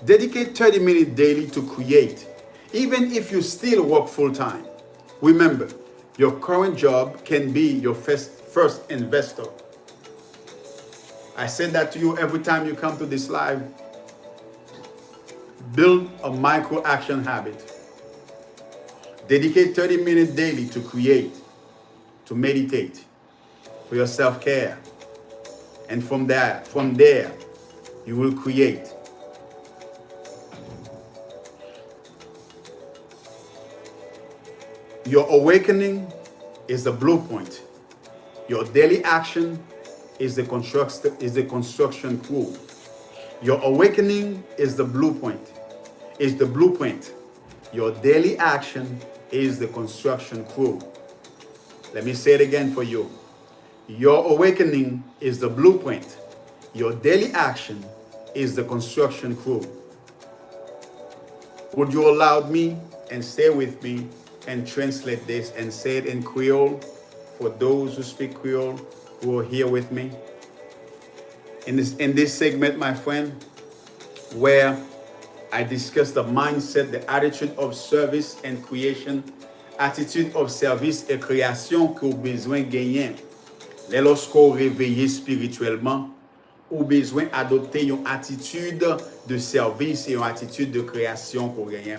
Dedicate 30 minutes daily to create, even if you still work full-time. Remember, your current job can be your first investor. I said that to you every time you come to this live. Build a micro action habit. Dedicate 30 minutes daily to create, to meditate, for your self-care. And from there, you will create. Your awakening is the blueprint. Your daily action is the construction crew. Your awakening is the blueprint. Is the blueprint. Your daily action is the construction crew. Let me say it again for you. Your awakening is the blueprint. Your daily action is the construction crew. Would you allow me and stay with me and translate this and say it in Creole for those who speak Creole who are here with me? In this segment, my friend, where I discuss the mindset, the attitude of service and creation, attitude of service et création que vous besoin gagner. Lorsqu'on réveillé spirituellement, ou besoin adopter une attitude de service et une attitude de création qu'on gagne.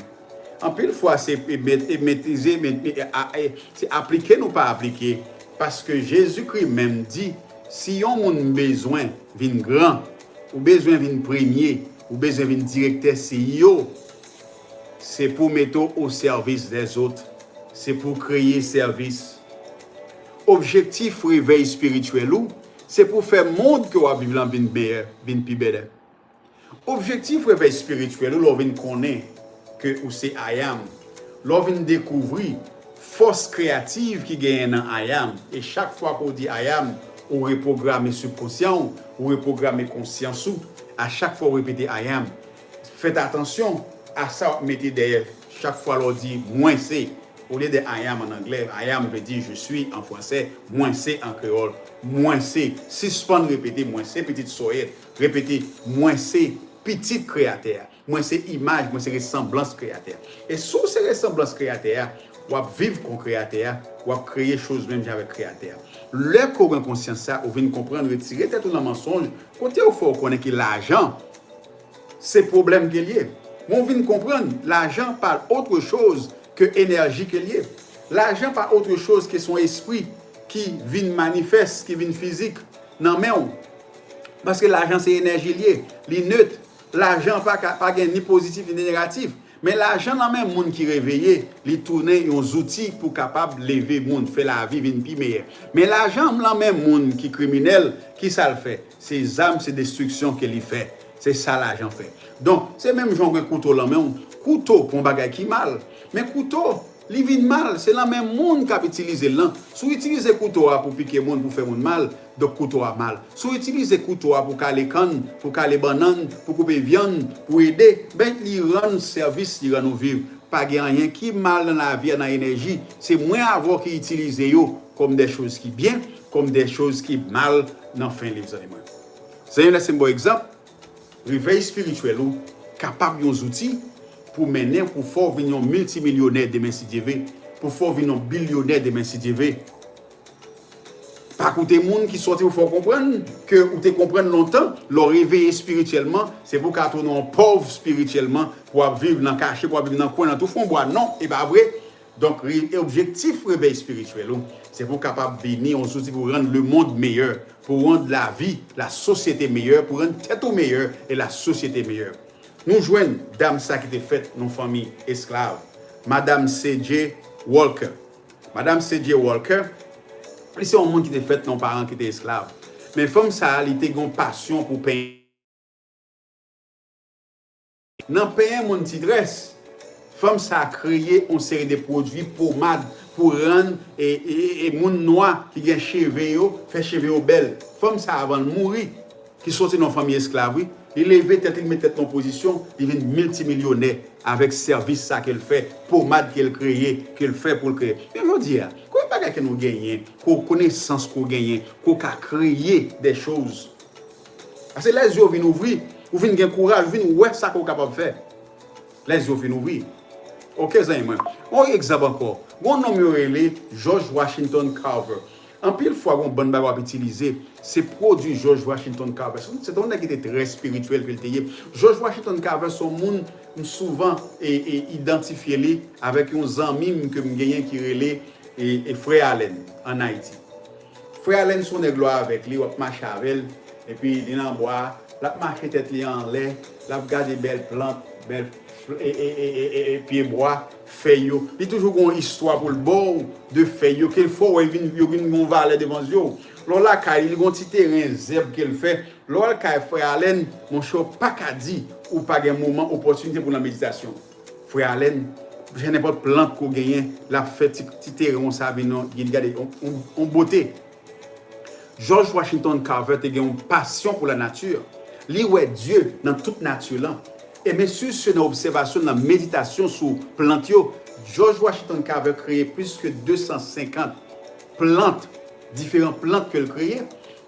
En pile fois, c'est maîtriser, c'est appliquer ou pas appliquer. Parce que Jésus-Christ même dit, si on a besoin d'un grand, ou besoin d'un premier, ou besoin d'un directeur CEO, c'est pour mettre au service des autres. C'est pour créer service. Objectif réveil spirituel, c'est pour faire monde que vous vivez dans une meilleure, une plus belle. Objectif réveil spirituel, l'on vient connaître que c'est I am. L'on vient découvrir force créative qui gagne dans I am. Et chaque fois qu'on dit I am, on reprogramme subconscient, on reprogramme conscience. À chaque fois, on répète I am. Faites attention à ça, mettez derrière. Chaque fois, l'on dit moins c'est. Au lieu de I am en anglais, I am veut dire je suis en français, moins c'est en créole, moins c'est. Suspend, répétez, moins c'est petite soeur, répétez, moins c'est petit créateur, moins c'est image, moins c'est ressemblance créateur. Et sous ces ressemblances créateur, on va vivre comme créateur, on va créer choses même avec créateur. Le qu'on a conscience ça, on vient comprendre, retirer tête dans le mensonge, côté au faut connaître que l'argent, c'est problème qui est lié. On vient comprendre, l'argent parle autre chose que énergie que lié. L'argent pas autre chose que son esprit qui vient manifeste, qui vient physique. Non mais parce que l'argent c'est énergie liée, li neutre. L'argent pas ni positif ni négatif. Mais l'argent dans même monde qui réveillé, il tourne un outil pour capable lever monde, faire la vie une plus meilleure. Mais l'argent dans même monde qui criminel, qui ça le fait? C'est âmes, c'est destruction qu'il fait. C'est ça l'argent fait. Donc, c'est même genre un couteau là même, couteau pour un bagage qui mal. Mais couteau, il vient mal, c'est la même monde qui a utilisé là. Si vous utilisez couteau pour piquer monde pour faire monde mal, donc couteau a mal. Si vous utilisez couteau pour caler canne, pour caler banane, pour couper viande, pour aider, ben il rend service, il rend nous vivre. Pas rien qui mal dans la vie, dans l'énergie, c'est moins avoir qui utiliser yo comme des choses qui bien, comme des choses qui mal dans fin les animaux. C'est un bon exemple. Réveil spirituel ou capable d'un outil pour mener pour faire venir un multimillionnaire demain si Dieu veut, pour faire venir un billionnaire demain si Dieu veut. Pas que des gens qui sortent pour faire comprendre que ou te comprendre longtemps, leur réveiller spirituellement, c'est pour qu'on tourne pauvre spirituellement pour vivre dans caché, pour vivre dans coin dans tout fond bois. Non, et pas vrai. Donc objectif réveil spirituel, c'est pour capable venir on outil pour rendre le monde meilleur, pour rendre la vie, la société meilleure, pour rendre tête au meilleur et la société meilleure. Nous joignons dame ça qui était faite dans famille esclave, Madame C.J. Walker. Madame C.J. Walker, c'est un monde qui était fait non parents qui étaient esclaves. Mais femme ça, elle était une passion pour payer. Dans payer mon petit dress, femme ça a créé une série de produits pommades pour rendre et moun noir qui a cheveux fait cheveux belles. Femme ça avant de mourir qui sortait dans famille esclave, il levait tête, il mettait tête en position, il devient multimillionnaire avec service ça qu'elle fait, pommade qu'elle crée, qu'elle fait pour le créer. Mais je veux dire, quoi pas que nous gagnons, qu'on connaissance qu'on gagne, qu'on a créé des choses. Parce que les yeux viennent ouvrir, ou viennent gagner courage, ou viennent ouais ça qu'on est capable de faire. Les yeux viennent ouvrir. OK, ça moi. On exemple encore. Mon nom est George Washington Carver. En pile fois, on bon bagage à utiliser, c'est produit George Washington Carver. C'est un homme qui était très spirituel. George Washington Carver, son monde souvent identifié avec un ami que je qui relait et Frère Allen en Haïti. Frère Allen son gloire avec lui, on marche avec elle, et puis il est en bois, la marche tête li en l'air, la regarde des belles plantes, belles et pieds bois, feuilles. Il y a toujours une histoire pour le bon de feuilles. Qu'il faut, il y a une vallée devant eux. Lorsque il y a un petit terrain zèbre qu'il fait, lorsque Frère Allen, mon cher, pas qu'à dire ou pas un moment, opportunité pour la méditation. Frère Allen, je n'ai pas de plante qu'on gagne, la fait petit terrain, ça vient, en beauté. George Washington Carver a une passion pour la nature. Lui, ouais Dieu dans toute nature là. Et monsieur, sur une observation, dans la méditation sur plantes, George Washington Carver a créé plus que 250 plantes, différentes plantes qu'il a créées.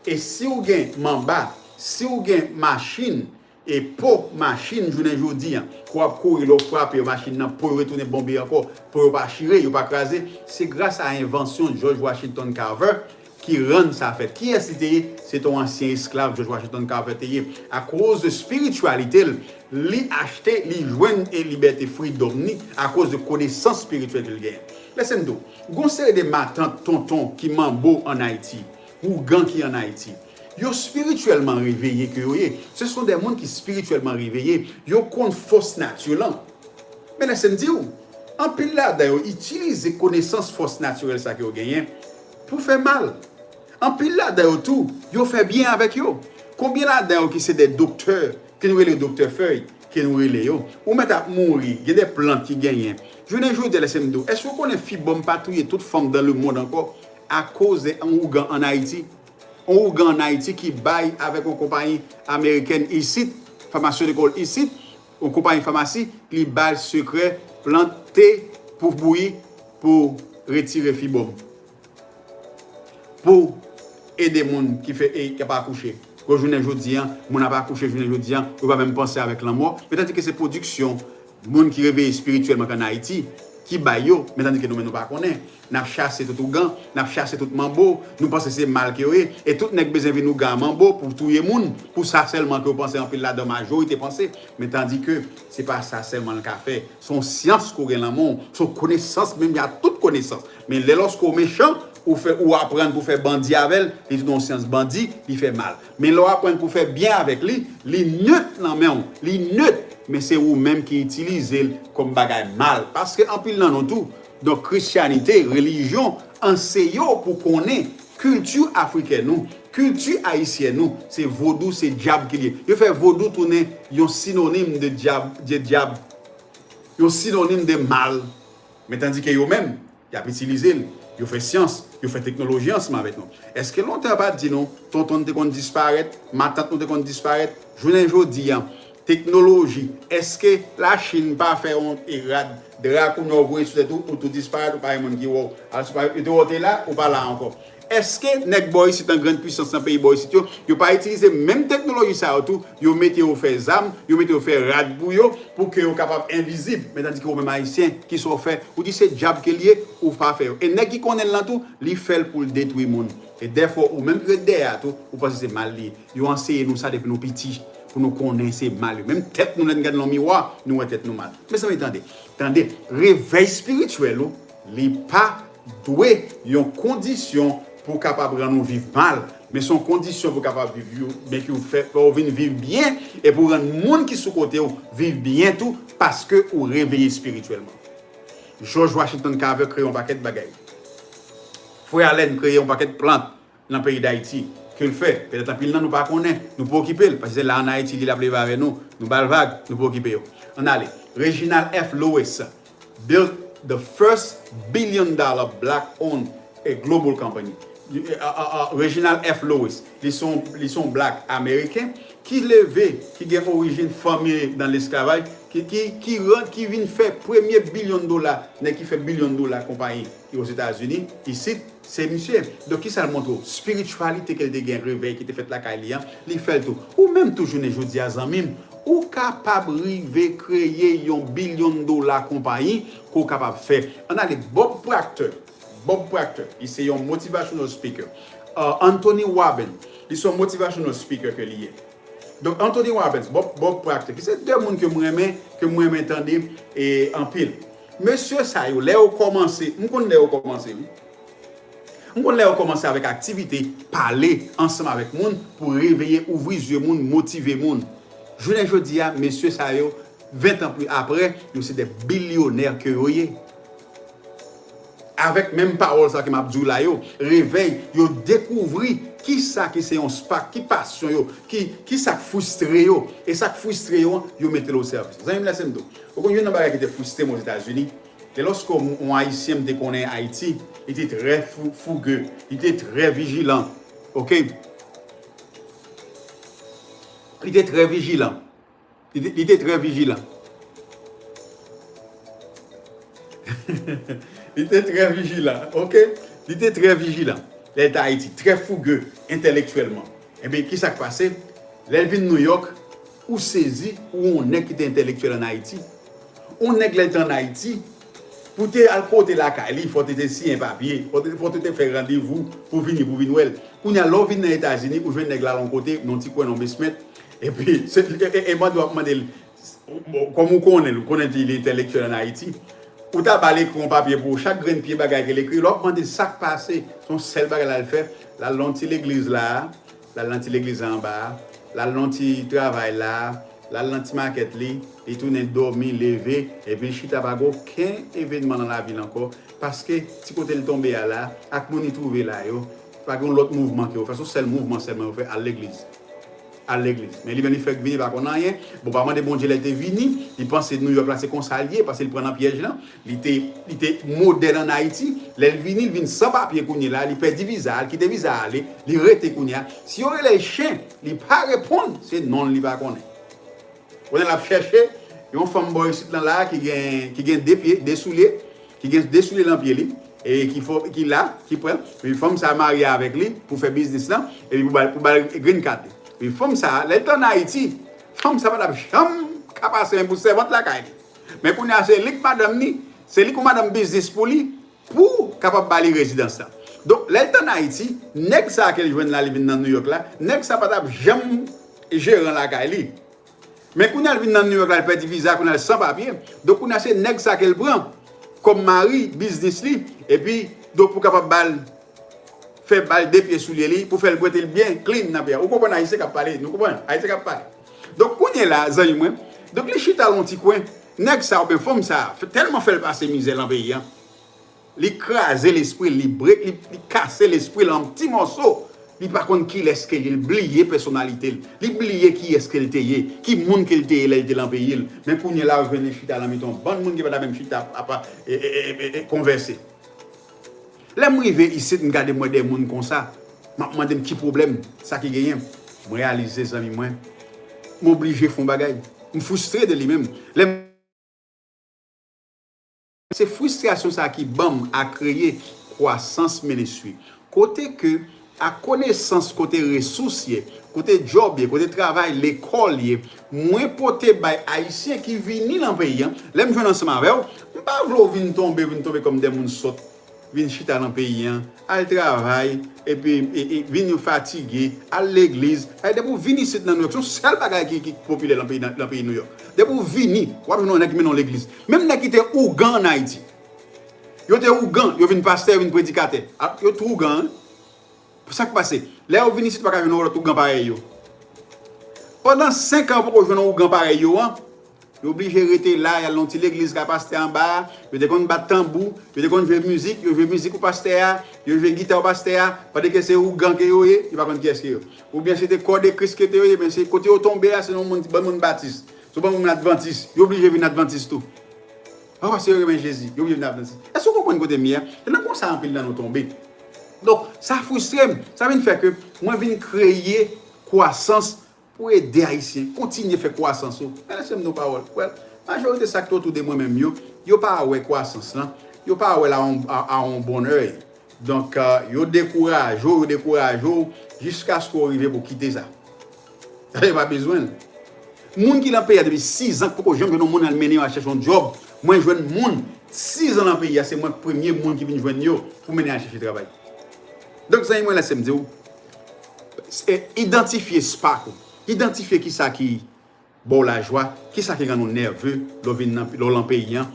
Et si vous avez mamba, si vous avez machine, et pour machine, je vous dis, pour courir, pour frapper machine, pour retourner bomber encore, pour ne pas chirer, pour ne pas craser, c'est grâce à l'invention de George Washington Carver qui rend ça fait. Qui est c'est ton ancien esclave George Washington Carver. À cause de spiritualité, lui acheter, lui joindre et liberté freedom à cause de connaissances spirituelles qu'il gagne. Laissez-moi dire, vous avez des matins, tontons qui mambo en Haïti, ou gants qui en Haïti. Ils sont spirituellement réveillés. Ce sont des gens qui sont spirituellement réveillés. Ils ont une force naturelle. Mais laissez-moi dire, en pile là, d'ailleurs, utilisent les connaissances force naturelles qu'ils ont gagnées pour faire mal. En pile là, d'ailleurs, tout, ils fait bien avec eux. Combien là, d'ailleurs, qui c'est des docteurs, qui nous les docteurs feuilles, qui nous les ou mettre à mourir, il y a des plantes qui gagnent. Je ne joue de la SMD. Est-ce qu'on connaît fibom patrouiller toute femme dans le monde encore à cause d'un Ougan en Haïti? Un Ougan en Haïti qui baille avec une compagnie américaine ici, pharmaceutique ici, une compagnie pharmacie qui baille secret planté pour bouillir, pour retirer fibom. Pour aider les gens qui n'ont pas accouché. Quand je ne dis pas, je n'ai pas accouché, je ne vais pas même penser avec la mort. Peut-être que c'est production, les gens qui réveillent spirituellement en Haïti, qui baille yo, mais tandis que nous pas connaît. N'a chassé tout gant, n'a chassé tout mambo, nous pensons c'est mal que et tout nèg besoin venir nous gant mambo pour tuer moun, pour ça seulement que vous pensez en pile là dans majorité pensée, mais tandis que c'est pas ça seulement le fait, son science qu'on gagne l'amour, son connaissance même il y a toute connaissance. Mais lorsqu'on méchant ou apprendre pour faire bandit avec lui, il donne science bandit, il fait mal. Mais l'on apprendre pour faire bien avec lui, il neutre dans main, il neutre, mais c'est vous même qui utilisez comme bagage mal parce que en pile dans nous tout. Donc, christianité, religion, enseigne pour qu'on ait culture africaine, nous, culture haïtienne, nous, c'est vaudou, c'est diable qui est. Il fait vaudou tourner un synonyme de diable, un synonyme de mal. Mais tandis que eux-mêmes, ils ont utilisé, ils ont fait science, ils ont fait technologie ensemble avec nous. Est-ce que l'on t'a pas dit non, tonton te qu'on disparaît, ma tante te qu'on disparaît, je ne dis pas. Technologie, est-ce que la Chine pas fait un irad de raconter voyer sur tout ou tout disparaître ou pas monde qui wow alors tu es là ou pas là encore est-ce que nek boy c'est une grande puissance dans pays boy c'est yo pas utiliser même technologie ça tout yo mettez au faire zam yo mettez au faire rad pour que yo capable invisible mais tandis que même haïtien qui sont fait ou dit c'est diable qui lié ou pas faire et nek qui connaît là tout li fait pour détruire monde et des fois ou même que derrière tout ou parce que c'est mal lié yo enseigner nous ça depuis nos petits pour nous connaître c'est mal même tête nous regarde dans le miroir nous tête nous mal mais ça attendez réveil spirituel n'est pas doué une condition pour capable rendre nous vivre mal mais son condition pour capable vivre mais qui fait pour vivre bien et pour rendre monde qui sous côté vivre bien tout parce que ou réveiller spirituellement. George Washington Carver créé un paquet de bagages. Frère Allen créé un paquet de plantes dans le pays d'Haïti. Que le fait peut-être pile nous pas connaît nous pas occuper parce que là en Haïti il a plevé avec nous bal vague nous pas occuper on allez Reginald F. Lewis built the first $1 billion black owned a global company. Reginald F. Lewis ils sont black américains qui levé qui ont origine famille dans l'esclavage qui vient faire premier $1 billion qui fait $1 billion compagnie aux États-Unis ici c'est monsieur donc qui ça montre spiritualité qu'elle a réveil qui était fait la caille il fait tout ou même toujours les jodi à zamim ou capable river créer $1 billion compagnie qu'on capable faire on a les Bob Proctor il c'est un motivational speaker Anthony Robbins ils sont motivational speaker que lié donc Anthony Robbins Bob Proctor qui c'est deux monde que moi aime entendre et en pile monsieur ça yo là commencer on connaît commencer on commencer avec activité parler ensemble avec monde pour réveiller ouvrir yeux monde motiver monde je dis à monsieur ça yo 20 ans plus après nous c'est des billionnaires que voyez avec même parole ça que m'a dit là yo réveil yo découvrir qui ça qui c'est un spark qui passion yo qui ça frustré yo et ça frustré yo mettez au service vous avez laissé m'do vous connaissez un bagage qui était frustré aux États-Unis et lorsqu'on haïtien me connaît Haïti il était très fougueux il était très vigilant OK il était très vigilant il était très vigilant il était très vigilant OK il était très vigilant l'État Haïti très fougueux intellectuellement et bien qui s'est passé l'Elvin New York ou saisi où on est qui était intellectuel en Haïti on est qui en Haïti pour te à côté la caille il faut te signer un papier faut te faire rendez-vous pour venir Noël on y a l'envie dans les États-Unis pour venir là l'on côté non petit coin non basement et puis et moi dois demander comme on connaît l'intellectuel en Haïti ou t'as balé un papier pour chaque grain de pied bagage qu'il écrit l'autre demander ça passé son seul bagage là le faire la lentille l'église là la lentille l'église en bas la lentille travail là la lentille market li et tourner dormir lever et puis chita pas aucun événement dans la ville encore parce que si côté le tomber là ak mon y trouver là yo pas un autre mouvement qui fait son seul mouvement seulement fait à l'église mais il fait venir pas qu'on rien bon pas demander bon Dieu il était venu il pensait New York là c'est conseiller parce qu'il prend un piège là il était modèle en Haïti il vient sans papier qu'on là il perd visa qui visa aller il rete qu'on si on les chiens il pas répondre c'est non il pas connaît on l'a cherché une femme boy ici là qui gagne des pieds des souliers qui gagne des souliers dans pied lui et qui prend une femme ça marié avec lui pour faire business là et pour green card une femme ça elle est en Haïti femme ça pas la chambre capable pour servante la caille mais pour c'est ligue madame ni C'est lui qui madame business pour lui pour capable bali résidence là. Donc là en Haïti, nèg ça qu'elle joine là dans New York là, nèg ça pas jamais gérant la caille. Mais quand elle vient dans New York là, elle perd visa, qu'on a sans papier. Donc on a c'est nèg ça qu'elle prend comme mari business li et puis donc pour capable bal faire bal des pieds sous les pour faire le boîte bien clean dans pays. Vous comprenez haïtien qui parler, nous comprenons haïtien qui parler. Donc on est là zami moi. Donc les chita long petit coin, nèg ça ou forme ça, tellement fait passer misère dans pays hein. Li craser l'esprit, li break, li casser l'esprit en petits morceaux. Li par contre qui est-ce qu'il oublier personnalité, li oublier qui est-ce qu'il était, qui monde qu'il était là dans pays. Mais qu'on est là venir chita là mettons bon monde qui va même chita et converser. Là m'rivé ici regarder moi des monde comme ça, m'a demandé petit problème, ça qui gagne. Moi réaliser amis moi, m'obliger font bagaille. Me frustré de lui-même. C'est frustration ça qui bam a créé croissance ministry. Côté que à connaissance côté ressources, côté job, côté travail, l'école, moins porté by haïtien qui viennent dans le pays. Là me joindre ensemble avec eux, pas vouloir venir tomber comme des moun saute, venir chita dans le pays, al travail et puis venir fatigué à l'église. Et pour venir ici dans New York, c'est seul bagage qui populaire dans le pays de New York. De pour venir, on va venir dans l'église. Même qui était Ougan en Haïti. Yo te Ougan, yo vinn pasteur, vinn prédicateur. Yo tout Ougan. Pour ça qui passe. Là on vient ici pas venir autre Ougan pareil yo. Pendant 5 ans pour venir Ougan pareil yo, yo obligé rester là, y a l'anti l'église qui pasteur en bas, yo te kon battre tambour, yo te kon jouer musique, yo jouer musique au pasteur, yo jouer guitare au pasteur, parce que c'est Ougan que yo il pas connait qui est-ce que yo. Ou bien c'était corps de Christ que yo, mais c'est côté au tombé là, c'est non bon baptiste. C'est pas mon adventiste, yo obligé venir adventiste tout. Ah parce que Jésus, yo obligé venir adventiste. Est-ce que vous comprenez côté mien? Et là comme ça en pile dans nous tomber. Donc ça frustre, ça vient faire que moi viens créer croissance pour aider haïtiens, continuer faire croissance. Laissez-moi nos paroles. Well, majorité ça autour de moi-même yo pas ouais croissance là, yo pas ouais là à un bon œil. Donc yo décourage jusqu'à ce qu'on arrive pour quitter ça. Ça n'a pas besoin. Moun qui l'en paye depuis 6 ans pour que j'aime que moun al mener à chercher un job. Moi je joindre moun 6 ans dans pays, c'est moi premier moun qui vient joindre yo pour mener à chercher travail. Donc ça moi laissez me dire identifier spark, identifier qui ça qui bon la joie, qui ça qui rend nous nerveux, l'en payant,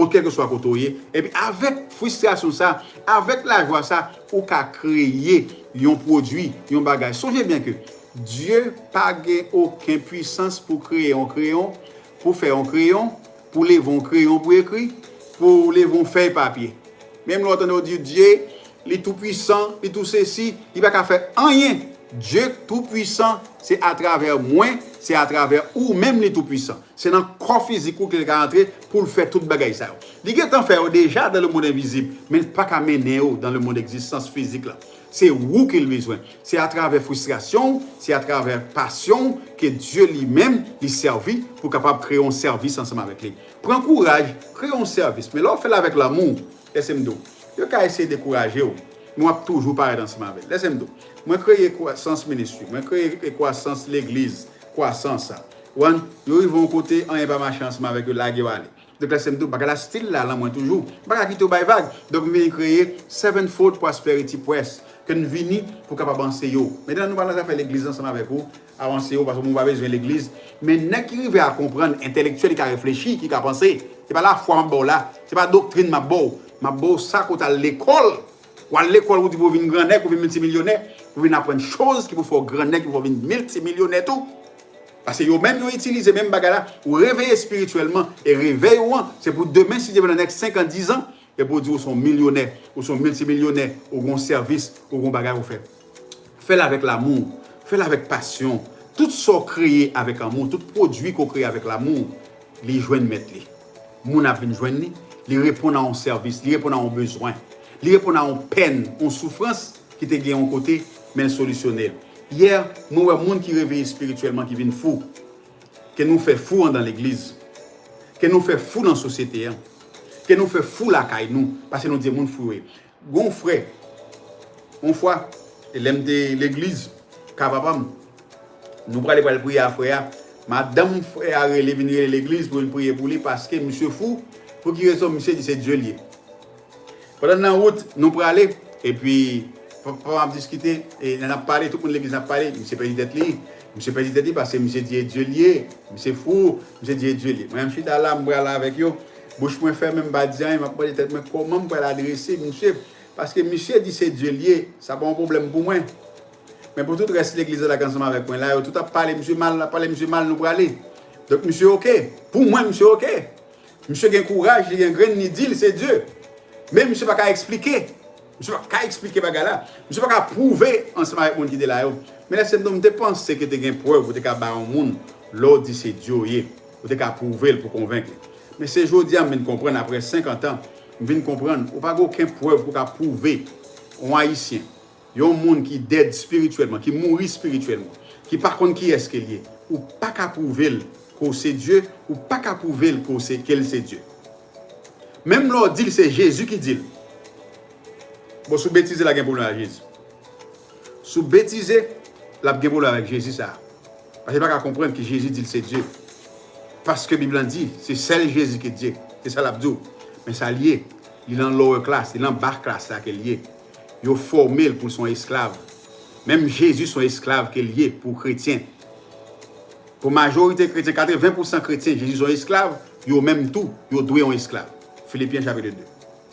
quel que soit côté et puis avec frustration ça, avec la joie ça, ou qu'a créer un produit, un bagage. Songez bien que Dieu pas aucune puissance pour créer un crayon, pour faire un crayon, pour lever un crayon pour écrire, pour lever un feuille papier. Même l'autre on dit Dieu, il est tout puissant, il est tout ceci, il va pas faire rien. Dieu tout puissant, c'est à travers moi, c'est à travers ou même les tout puissants. C'est dans le corps physique qu'il est rentré pour faire toute bagaille ça. Il est en faire déjà dans le monde invisible, mais pas qu'à mener dans le monde d'existence physique là. C'est où qu'il a besoin. C'est à travers frustration, c'est à travers passion que Dieu lui-même lui servit pour capable créer un service ensemble avec lui. Prends courage, crée un service, mais là on fait avec l'amour. Laissez-moi dire. Je vais essayer de décourager. Moi toujours pareil ensemble avec. Laissez-moi dire. Moi créer croissance ministry, moi créer croissance l'église, croissance ça. One, yo ils vont côté en pas ma chance avec la gueule. Donc laissez-moi dire parce que la style là moi toujours. Pas quitter by vague. Donc je vais créer Sevenfold Prosperity Press que nous venons pour capable avancer yo. Maintenant nous allons faire l'église ensemble avec vous, avancer yo parce que nous pas besoin l'église, mais n'est qui arrive à comprendre intellectuel qui a réfléchi, qui a pensé. C'est pas la foi en bon là, c'est pas doctrine ma bon ça quand à l'école. Ou à l'école où tu veux venir grand nèg, pour venir multimillionnaire, pour venir apprendre choses qui pour faire grand nèg, pour venir multimillionnaire tout. Parce que yo même yo utilise même bagarre ou réveiller spirituellement et réveiller c'est pour demain si tu veux dans 5 ans 10 ans et pour dire ou sont millionnaires ou sont multimillionnaires ou gon service ou gon bagarre ou faire. Fais-le avec l'amour, fais-le avec passion. Tout ça créé avec amour, tout produit qu'on crée avec l'amour, les joindre mettre les. Moun a vinn joindre, les répondre à un service, les répondre à un besoin. Li répond à une peine, une souffrance qui te gagne en côté, mais solutionner. Hier, nous avons des gens qui réveillent spirituellement, qui viennent fous, qui nous fait fous dans l'église, qui nous fait fous dans la société, qui nous fait fous la caille nous, parce que nous disons fous. Gon frère, une fois, il aime de l'église, capable, nous allons prier à frère. Madame frère a venir à l'église pour prier pour lui parce que monsieur fou, Pour qui raison, monsieur dit c'est Dieu lié. Pendant la route, nous pour aller, et puis, pour discuter, et on a parlé, tout le monde de l'église a parlé, monsieur pas dit d'être lié. Monsieur pas dit d'être lié parce que monsieur dit Dieu lié. Monsieur fou, monsieur dit Dieu lié. Moi, je suis là, je suis là avec vous. Bouche moi faire même pas dire, il m'a pas dit mais comment je peux l'adresser, monsieur? Parce que monsieur dit c'est Dieu lié, ça pas un problème pour moi. Mais pour tout le reste, l'église là, ensemble avec moi, là, tout a parlé, monsieur mal, nous pour aller. Donc, monsieur, ok. Pour moi, monsieur, ok. Monsieur a un courage, il a un grain ni dit, c'est Dieu. Mais monsieur pas qu'à expliquer. Monsieur pas qu'à expliquer bagala. Monsieur pas qu'à prouver ensemble avec monde qui est là. Mais là, c'est donc de penser que tu as une preuve, tu as un monde, l'autre dit c'est Dieu, tu as prouver pour convaincre. Mais c'est aujourd'hui, je viens de comprendre, après 50 ans, je viens de comprendre, il n'y a pas aucune preuve pour prouver un Haïtien. Il y a un monde qui est dead spirituellement, qui mourit spirituellement, qui par contre qui est-ce qu'il est, ou pas qu'à prouver que c'est Dieu, ou pas qu'à prouver que c'est Dieu. Même l'on dit c'est Jésus qui dit. Bon, sous bêtiser la gain problème avec Jésus. Sous bêtiser la gain problème avec Jésus ça. Parce que pas qu'à comprendre que Jésus dit c'est Dieu. Parce que la Bible dit, c'est seul Jésus qui est Dieu. C'est ça l'abdou. Mais ça lié. Il est en lower class, il est en bas class là qu'il lié. Il est formé pour son esclave. Même Jésus son esclave qu'il lié pour chrétien. Pour majorité chrétien, 80% chrétiens, Jésus son esclave, il même tout, il doué en esclave. Philippiens chapitre 2.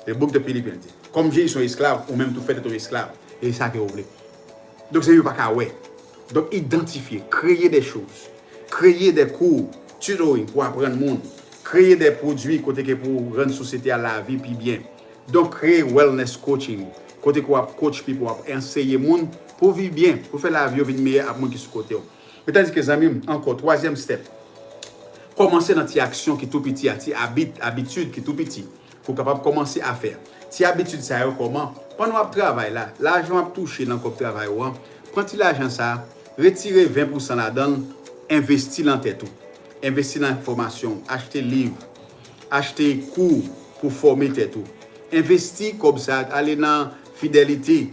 Le bouc de Philippiens dit. Comme Jésus son esclave, ou même tout fait de ton esclave. Et c'est ça que vous voulez. Donc c'est pas qu'à ouais. Donc identifier, créer des choses, créer des cours, tutoring pour apprendre le monde, créer des produits côté que pour rendre la société à la vie puis bien. Donc créer wellness coaching, côté qu'on coach people pour enseigner le monde pour vivre bien, pour faire la vie meilleure à monde qui sont côté. Mais tandis que les amis, encore troisième step. Commencer dans une action qui est tout petit, une habitude qui est tout petit, pour capable commencer à faire. Si habitude ça comment pendant le travail là, l'argent a touché dans le travail prends l'argent ça, retirez 20% là-dedans, investir dans tête tout. Investir dans l'information, acheter livres, acheter cours pour former tête tout. Investir comme ça, aller dans fidélité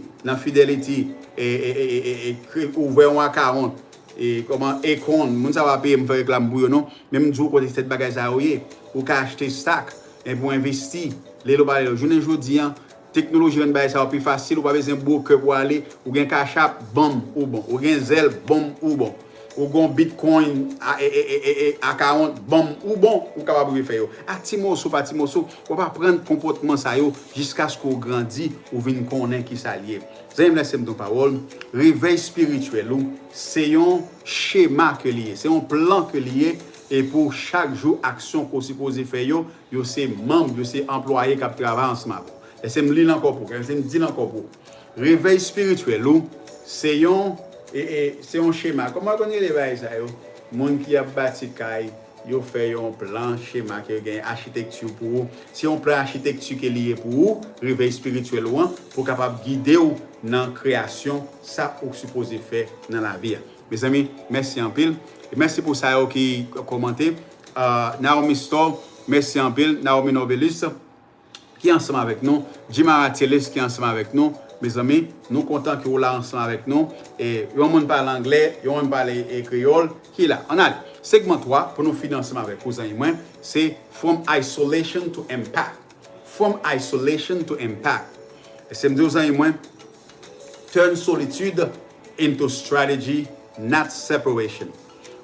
et ouvrir un 40 et comment Econ, moun ça va payer me faire réclame pour non, même jour côté cette bagage ça ou ka acheter stack et pour investir les lobales journée jodi technologie rend bagage ça plus facile ou pas besoin broker pour aller ou gain cash app bon ou bon ou gain zel bon ou bon ou gon bitcoin à 40 bon ou bon ou capable de faire a timoso pas timoso on va prendre comportement ça yo jusqu'à ce qu'on grandit ou vinn connaître qui ça lié. J'aime laisser mon parole, réveil spirituel c'est un schéma que lié, c'est un plan que lié et pour chaque jour action qu'on supposé faire yo c'est membre, yo c'est employé qui travaille ensemble. Et c'est me lire encore pour, c'est me dire encore pour. Réveil spirituel c'est un schéma. Comment on connaît les bails ça yo? Monde qui a bâti caille, yo fait un plan schéma qui gagne architecture pour si on plan architecture qui est lié pour réveil spirituel pour capable guider ou dans création ça ou supposé faire dans la vie. Mes amis, merci en pile et merci pour ça qui commenté. Naomi Store, merci en pile. Naomi Novelis qui est ensemble avec nous, Jimara Tilus qui est ensemble avec nous. Mes amis, nous contents que vous là ensemble avec nous. Et on parle anglais, on parle créole. Qui est là? On a segment 3 pour nous finir ensemble avec vous. C'est From Isolation to Impact. From Isolation to Impact. Et c'est deux ans et moins. Turn solitude into strategy, not separation.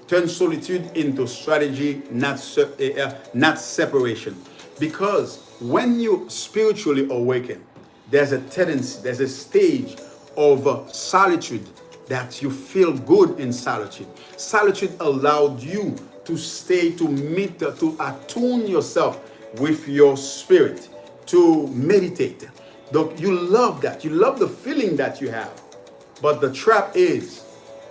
Turn solitude into strategy, not separation. Because when you spiritually awaken, there's a tendency, there's a stage of solitude that you feel good in solitude. Solitude allowed you to stay, to meet, to attune yourself with your spirit, to meditate. Donc, you love that. You love the feeling that you have. But the trap is,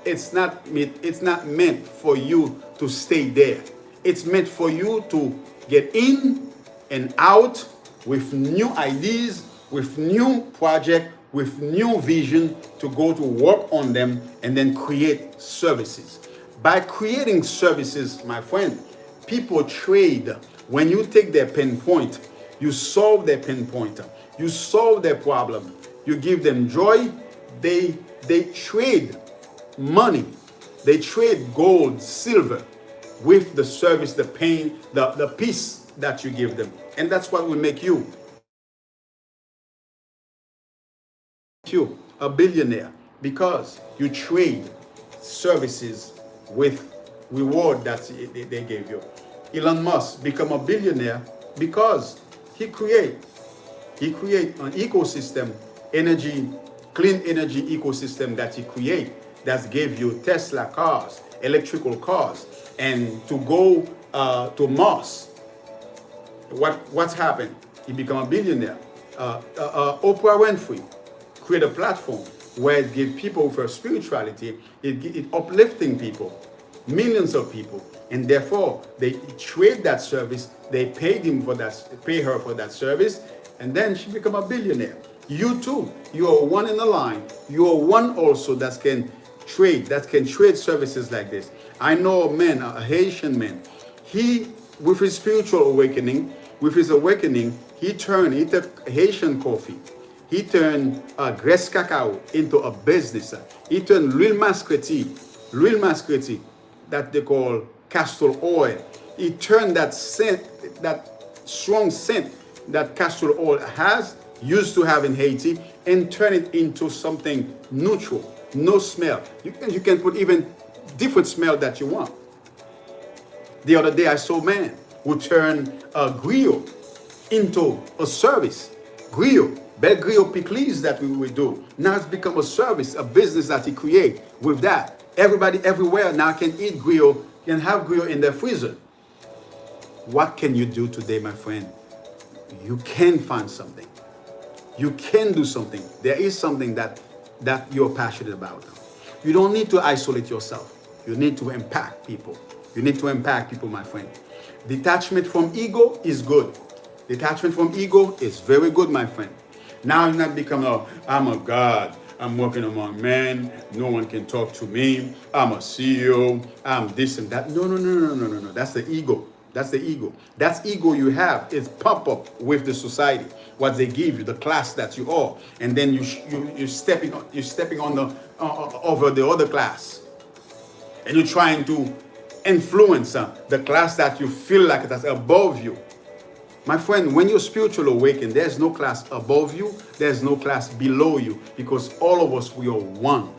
it's not meant for you to stay there. It's meant for you to get in and out with new ideas, with new project, with new vision to go to work on them and then create services. By creating services, my friend, people trade. When you take their pain point, you solve their pain point. You solve their problem. You give them joy. They trade money. They trade gold, silver with the service, the pain, the peace that you give them. And that's what will make you a billionaire, because you trade services with reward that they gave you. Elon Musk become a billionaire because he create an ecosystem, energy, clean energy ecosystem that he create, that gave you Tesla cars, electrical cars. And to go to Mars, what's happened? He become a billionaire. Oprah Winfrey create a platform where it gives people for spirituality, it uplifting people, millions of people, and therefore they trade that service. They paid pay her for that service, and then she become a billionaire. You too, you are one in the line. You are one also that can trade services like this. I know a man, a Haitian man. He, with his spiritual awakening, he took Haitian coffee. He turned Grass Cacao into a business. He turned real masquerade that they call castor oil. He turned that scent, that strong scent that castor oil used to have in Haiti, and turn it into something neutral, no smell. You can put even different smell that you want. The other day I saw a man who turned a griot into a service. Griot, bel griot pickles that we would do. Now it's become a service, a business that he create with that. Everybody everywhere now can eat griot, can have griot in their freezer. What can you do today, my friend? You can find something. You can do something. There is something that you're passionate about. You don't need to isolate yourself. You need to impact people. You need to impact people, my friend. Detachment from ego is good. Detachment from ego is very good, my friend. Now you're not become I'm a God. I'm working among men. No one can talk to me. I'm a CEO. I'm this and that. No. That's the ego. That's the ego. That's ego you have. It's pump up with the society, what they give you, the class that you are, and then you're stepping on the over the other class, and you're trying to influence the class that you feel like that's above you. My friend, when you're spiritual awakened, there's no class above you, there's no class below you, because all of us, we are one.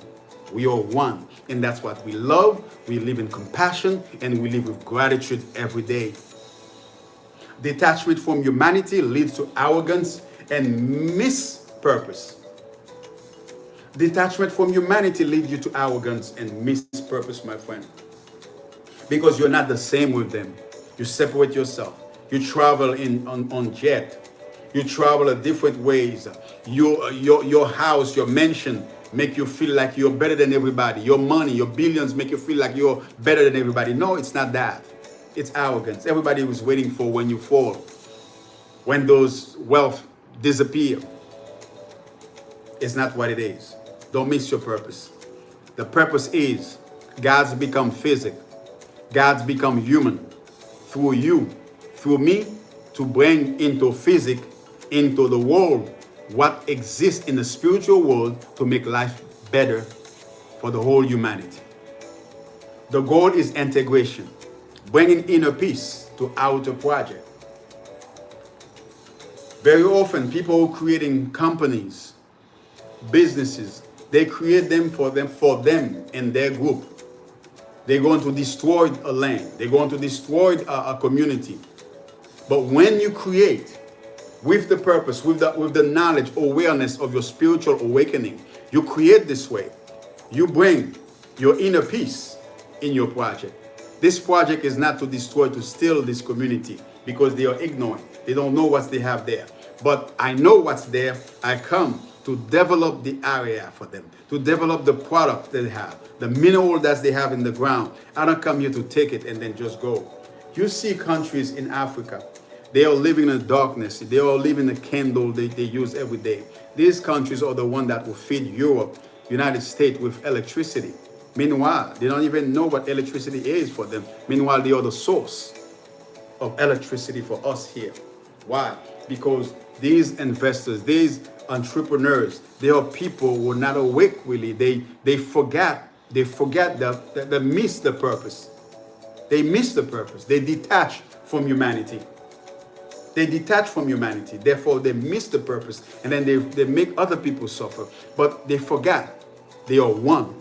We are one. And that's what we love. We live in compassion, and we live with gratitude every day. Detachment from humanity leads to arrogance and mispurpose. Detachment from humanity leads you to arrogance and mispurpose, my friend. Because you're not the same with them. You separate yourself. You travel on jet. You travel in different ways. Your house, your mansion make you feel like you're better than everybody. Your money, your billions make you feel like you're better than everybody. No, it's not that. It's arrogance. Everybody was waiting for when you fall, when those wealth disappear. It's not what it is. Don't miss your purpose. The purpose is God's become physical. God's become human through you, through me, to bring into physics, into the world, what exists in the spiritual world to make life better for the whole humanity. The goal is integration, bringing inner peace to outer project. Very often, people creating companies, businesses, they create them for them and their group. They're going to destroy a land. They're going to destroy a community. But when you create with the purpose, with the knowledge, awareness of your spiritual awakening, you create this way. You bring your inner peace in your project. This project is not to destroy, to steal this community, because they are ignorant. They don't know what they have there. But I know what's there. I come to develop the area for them, to develop the product they have, the mineral that they have in the ground. I don't come here to take it and then just go. You see countries in Africa, they are living in darkness. They are living the candle they use every day. These countries are the ones that will feed Europe, United States with electricity. Meanwhile, they don't even know what electricity is for them. Meanwhile, they are the source of electricity for us here. Why? Because these investors, these entrepreneurs, they are people who are not awake really. They forget that they miss the purpose. They miss the purpose. They detach from humanity. They detach from humanity. Therefore, they miss the purpose. And then they make other people suffer. But they forget they are one.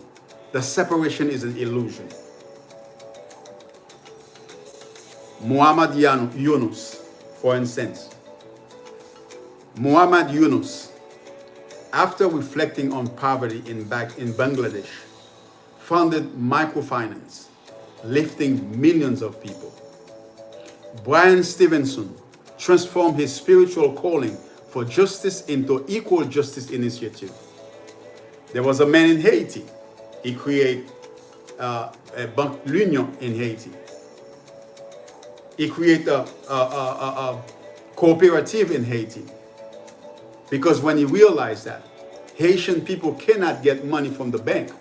The separation is an illusion. Muhammad Yunus, for instance. Muhammad Yunus, after reflecting on poverty in Bangladesh, founded microfinance, lifting millions of people. Brian Stevenson transformed his spiritual calling for justice into Equal Justice Initiative. There was a man in Haiti. He created a Banque L'Union in Haiti. He created a cooperative in Haiti. Because when he realized that Haitian people cannot get money from the bank,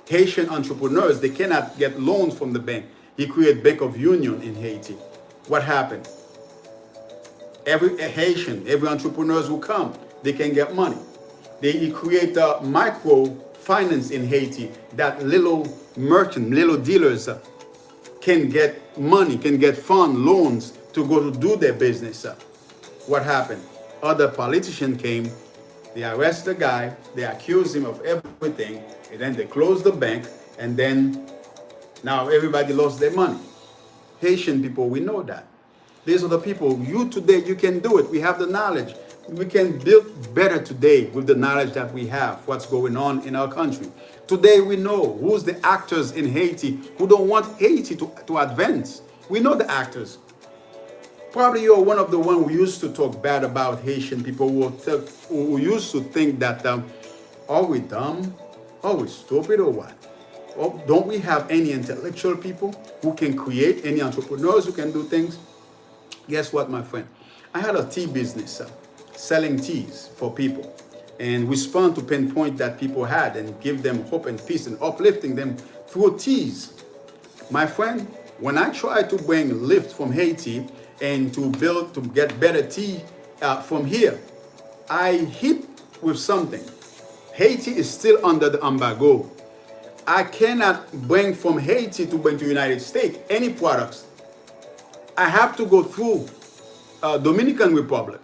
Haitian entrepreneurs, they cannot get loans from the bank, he created Bank of Union in Haiti. What happened? Every Haitian, every entrepreneurs who come, they can get money. He create a microfinance in Haiti that little merchant, little dealers can get money, can get fund loans to go to do their business. What happened? Other politician came, they arrest the guy, they accuse him of everything, and then they close the bank, and then now everybody lost their money. Haitian people, we know that. These are the people, you today, you can do it. We have the knowledge. We can build better today with the knowledge that we have, what's going on in our country. Today we know who's the actors in Haiti who don't want Haiti to advance. We know the actors. Probably you're one of the ones who used to talk bad about Haitian people, who used to think that, are we dumb? Are we stupid or what? Or don't we have any intellectual people who can create, any entrepreneurs who can do things? Guess what, my friend? I had a tea business, selling teas for people, and respond to pain point that people had and give them hope and peace and uplifting them through teas. My friend, when I tried to bring lift from Haiti and to get better tea from here, I hit with something. Haiti is still under the embargo. I cannot bring from Haiti to bring to the United States any products. I have to go through Dominican Republic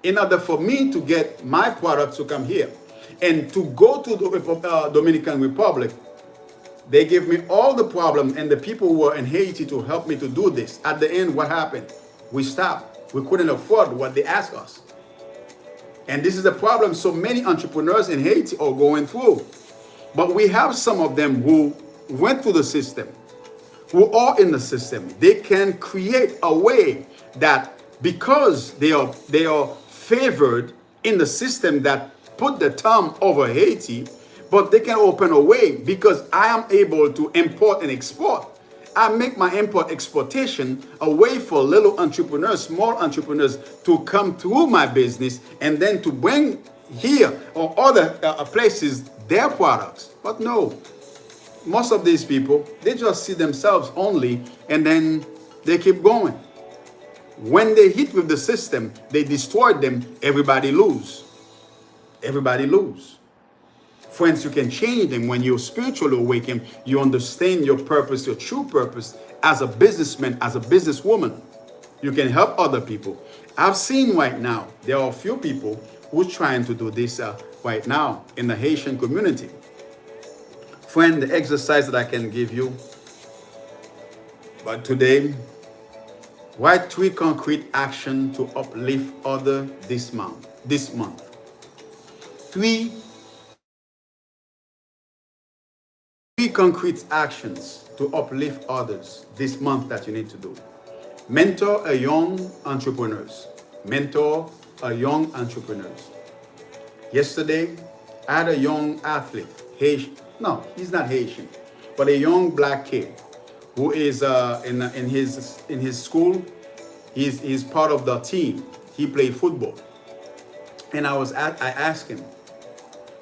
in order for me to get my products to come here. And to go to the Dominican Republic, they give me all the problem and the people who were in Haiti to help me to do this. At the end, what happened? We stopped. We couldn't afford what they asked us. And this is the problem so many entrepreneurs in Haiti are going through. But we have some of them who went through the system, who are in the system. They can create a way that because they are favored in the system that put the thumb over Haiti, but they can open a way because I am able to import and export. I make my import exportation a way for little entrepreneurs, small entrepreneurs to come through my business and then to bring here or other places their products. But no, most of these people, they just see themselves only and then they keep going. When they hit with the system, they destroy them, everybody lose. Everybody lose. Friends, you can change them when you're spiritually awakened. You understand your purpose, your true purpose as a businessman, as a businesswoman. You can help other people. I've seen right now, there are a few people who's trying to do this right now in the Haitian community. Friend, the exercise that I can give you, but today, write 3 concrete actions to uplift others this month. 3 concrete actions to uplift others this month that you need to do. Mentor a young entrepreneurs. Mentor a young entrepreneurs. Yesterday, I had a young athlete, Haitian. No, he's not Haitian, but a young black kid who is in his school. He's part of the team. He played football, and I asked him,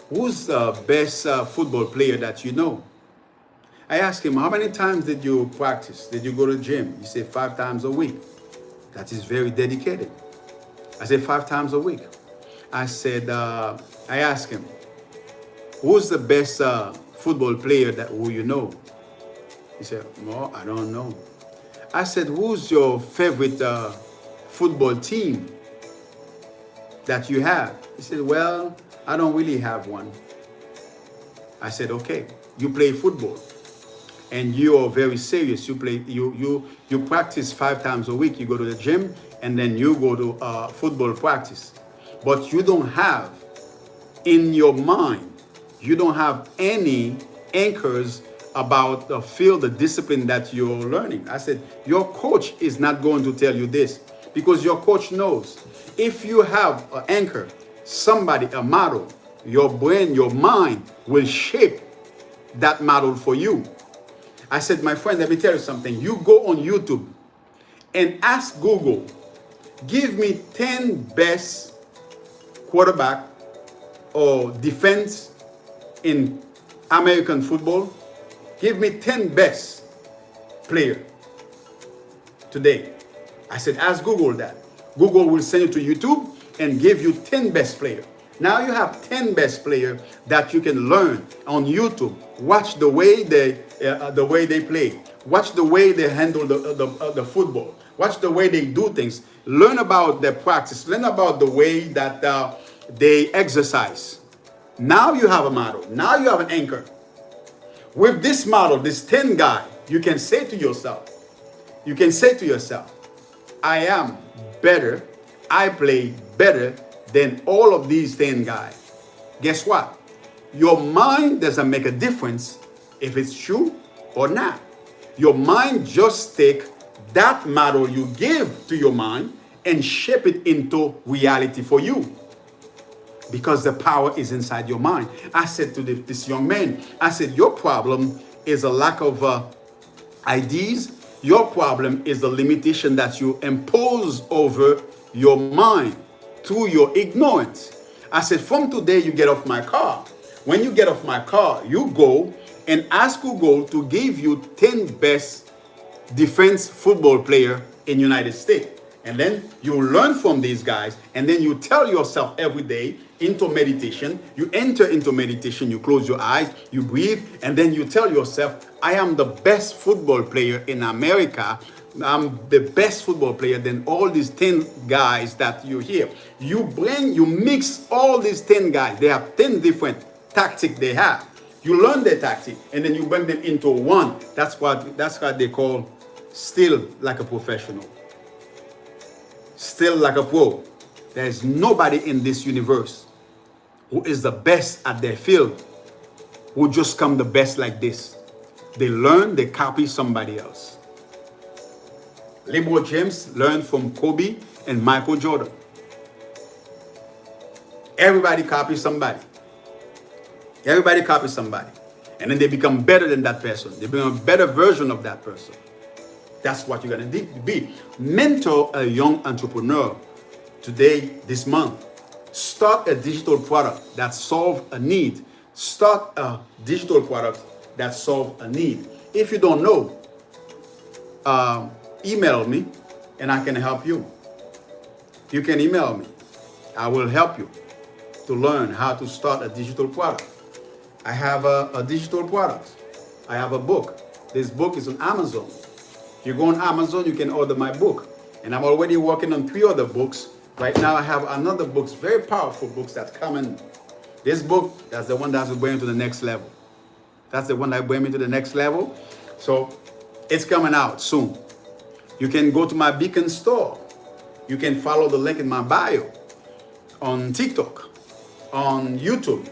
"Who's the best football player that you know?" I asked him, "How many times did you practice? Did you go to the gym?" He said 5 times a week. That is very dedicated. I said 5 times a week. I said, I asked him, "Who's the best football player who you know?" He said, "No, I don't know." I said, "Who's your favorite football team that you have? He said, well, I don't really have one. I said, okay, you play football and you are very serious. You practice 5 times a week. You go to the gym and then you go to football practice. But you don't have in your mind, you don't have any anchors about the field, the discipline that you're learning. I said, your coach is not going to tell you this because your coach knows. If you have an anchor, somebody, a model, your brain, your mind will shape that model for you. I said, my friend, let me tell you something. You go on YouTube and ask Google, give me 10 best quarterback or defense in American football. Give me 10 best player today. I said, ask Google that. Google will send you to YouTube and give you 10 best player. Now you have 10 best player that you can learn on YouTube. Watch the way they play. Watch the way they handle the football. Watch the way they do things. Learn about their practice. Learn about the way that they exercise. Now you have a model. Now you have an anchor. With this model, this 10 guy, you can say to yourself, I am better. I play better than all of these 10 guys. Guess what? Your mind doesn't make a difference if it's true or not. Your mind just take that model you give to your mind and shape it into reality for you. Because the power is inside your mind. I said to this young man, I said, your problem is a lack of ideas. Your problem is the limitation that you impose over your mind through your ignorance. I said, from today, you get off my car. When you get off my car, you go and ask Google to give you 10 best defense football player in United States. And then you learn from these guys, and then you tell yourself every day into meditation. You enter into meditation, you close your eyes, you breathe, and then you tell yourself, I am the best football player in America. I'm the best football player than all these 10 guys that you hear. You mix all these 10 guys. They have 10 different tactics they have. You learn their tactic, and then you bring them into one. That's what they call still like a professional. Still like a pro. There is nobody in this universe who is the best at their field who just come the best like this. They learn, they copy somebody else. LeBron James learned from Kobe and Michael Jordan. Everybody copies somebody. Everybody copies somebody. And then they become better than that person. They become a better version of that person. That's what you're going to be. Mentor a young entrepreneur today, this month. Start a digital product that solves a need. Start a digital product that solves a need. If you don't know, email me and I can help you. You can email me. I will help you to learn how to start a digital product. I have a digital product. I have a book. This book is on Amazon. You go on Amazon, you can order my book. And I'm already working on 3 other books. Right now I have another books, very powerful books that's coming. This book, that's the one that's going to bring me to the next level. That's the one that bring me to the next level. So it's coming out soon. You can go to my Beacon store. You can follow the link in my bio on TikTok, on YouTube.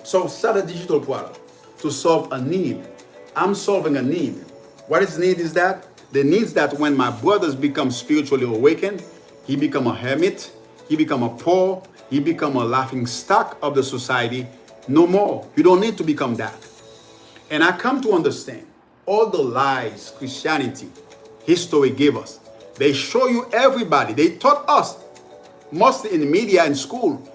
So start a digital product to solve a need. I'm solving a need. What is need is that? The needs that when my brothers become spiritually awakened, he become a hermit, he become a poor, he become a laughing stock of the society. No more. You don't need to become that. And I come to understand all the lies Christianity, history gave us. They show you everybody. They taught us, mostly in the media and school.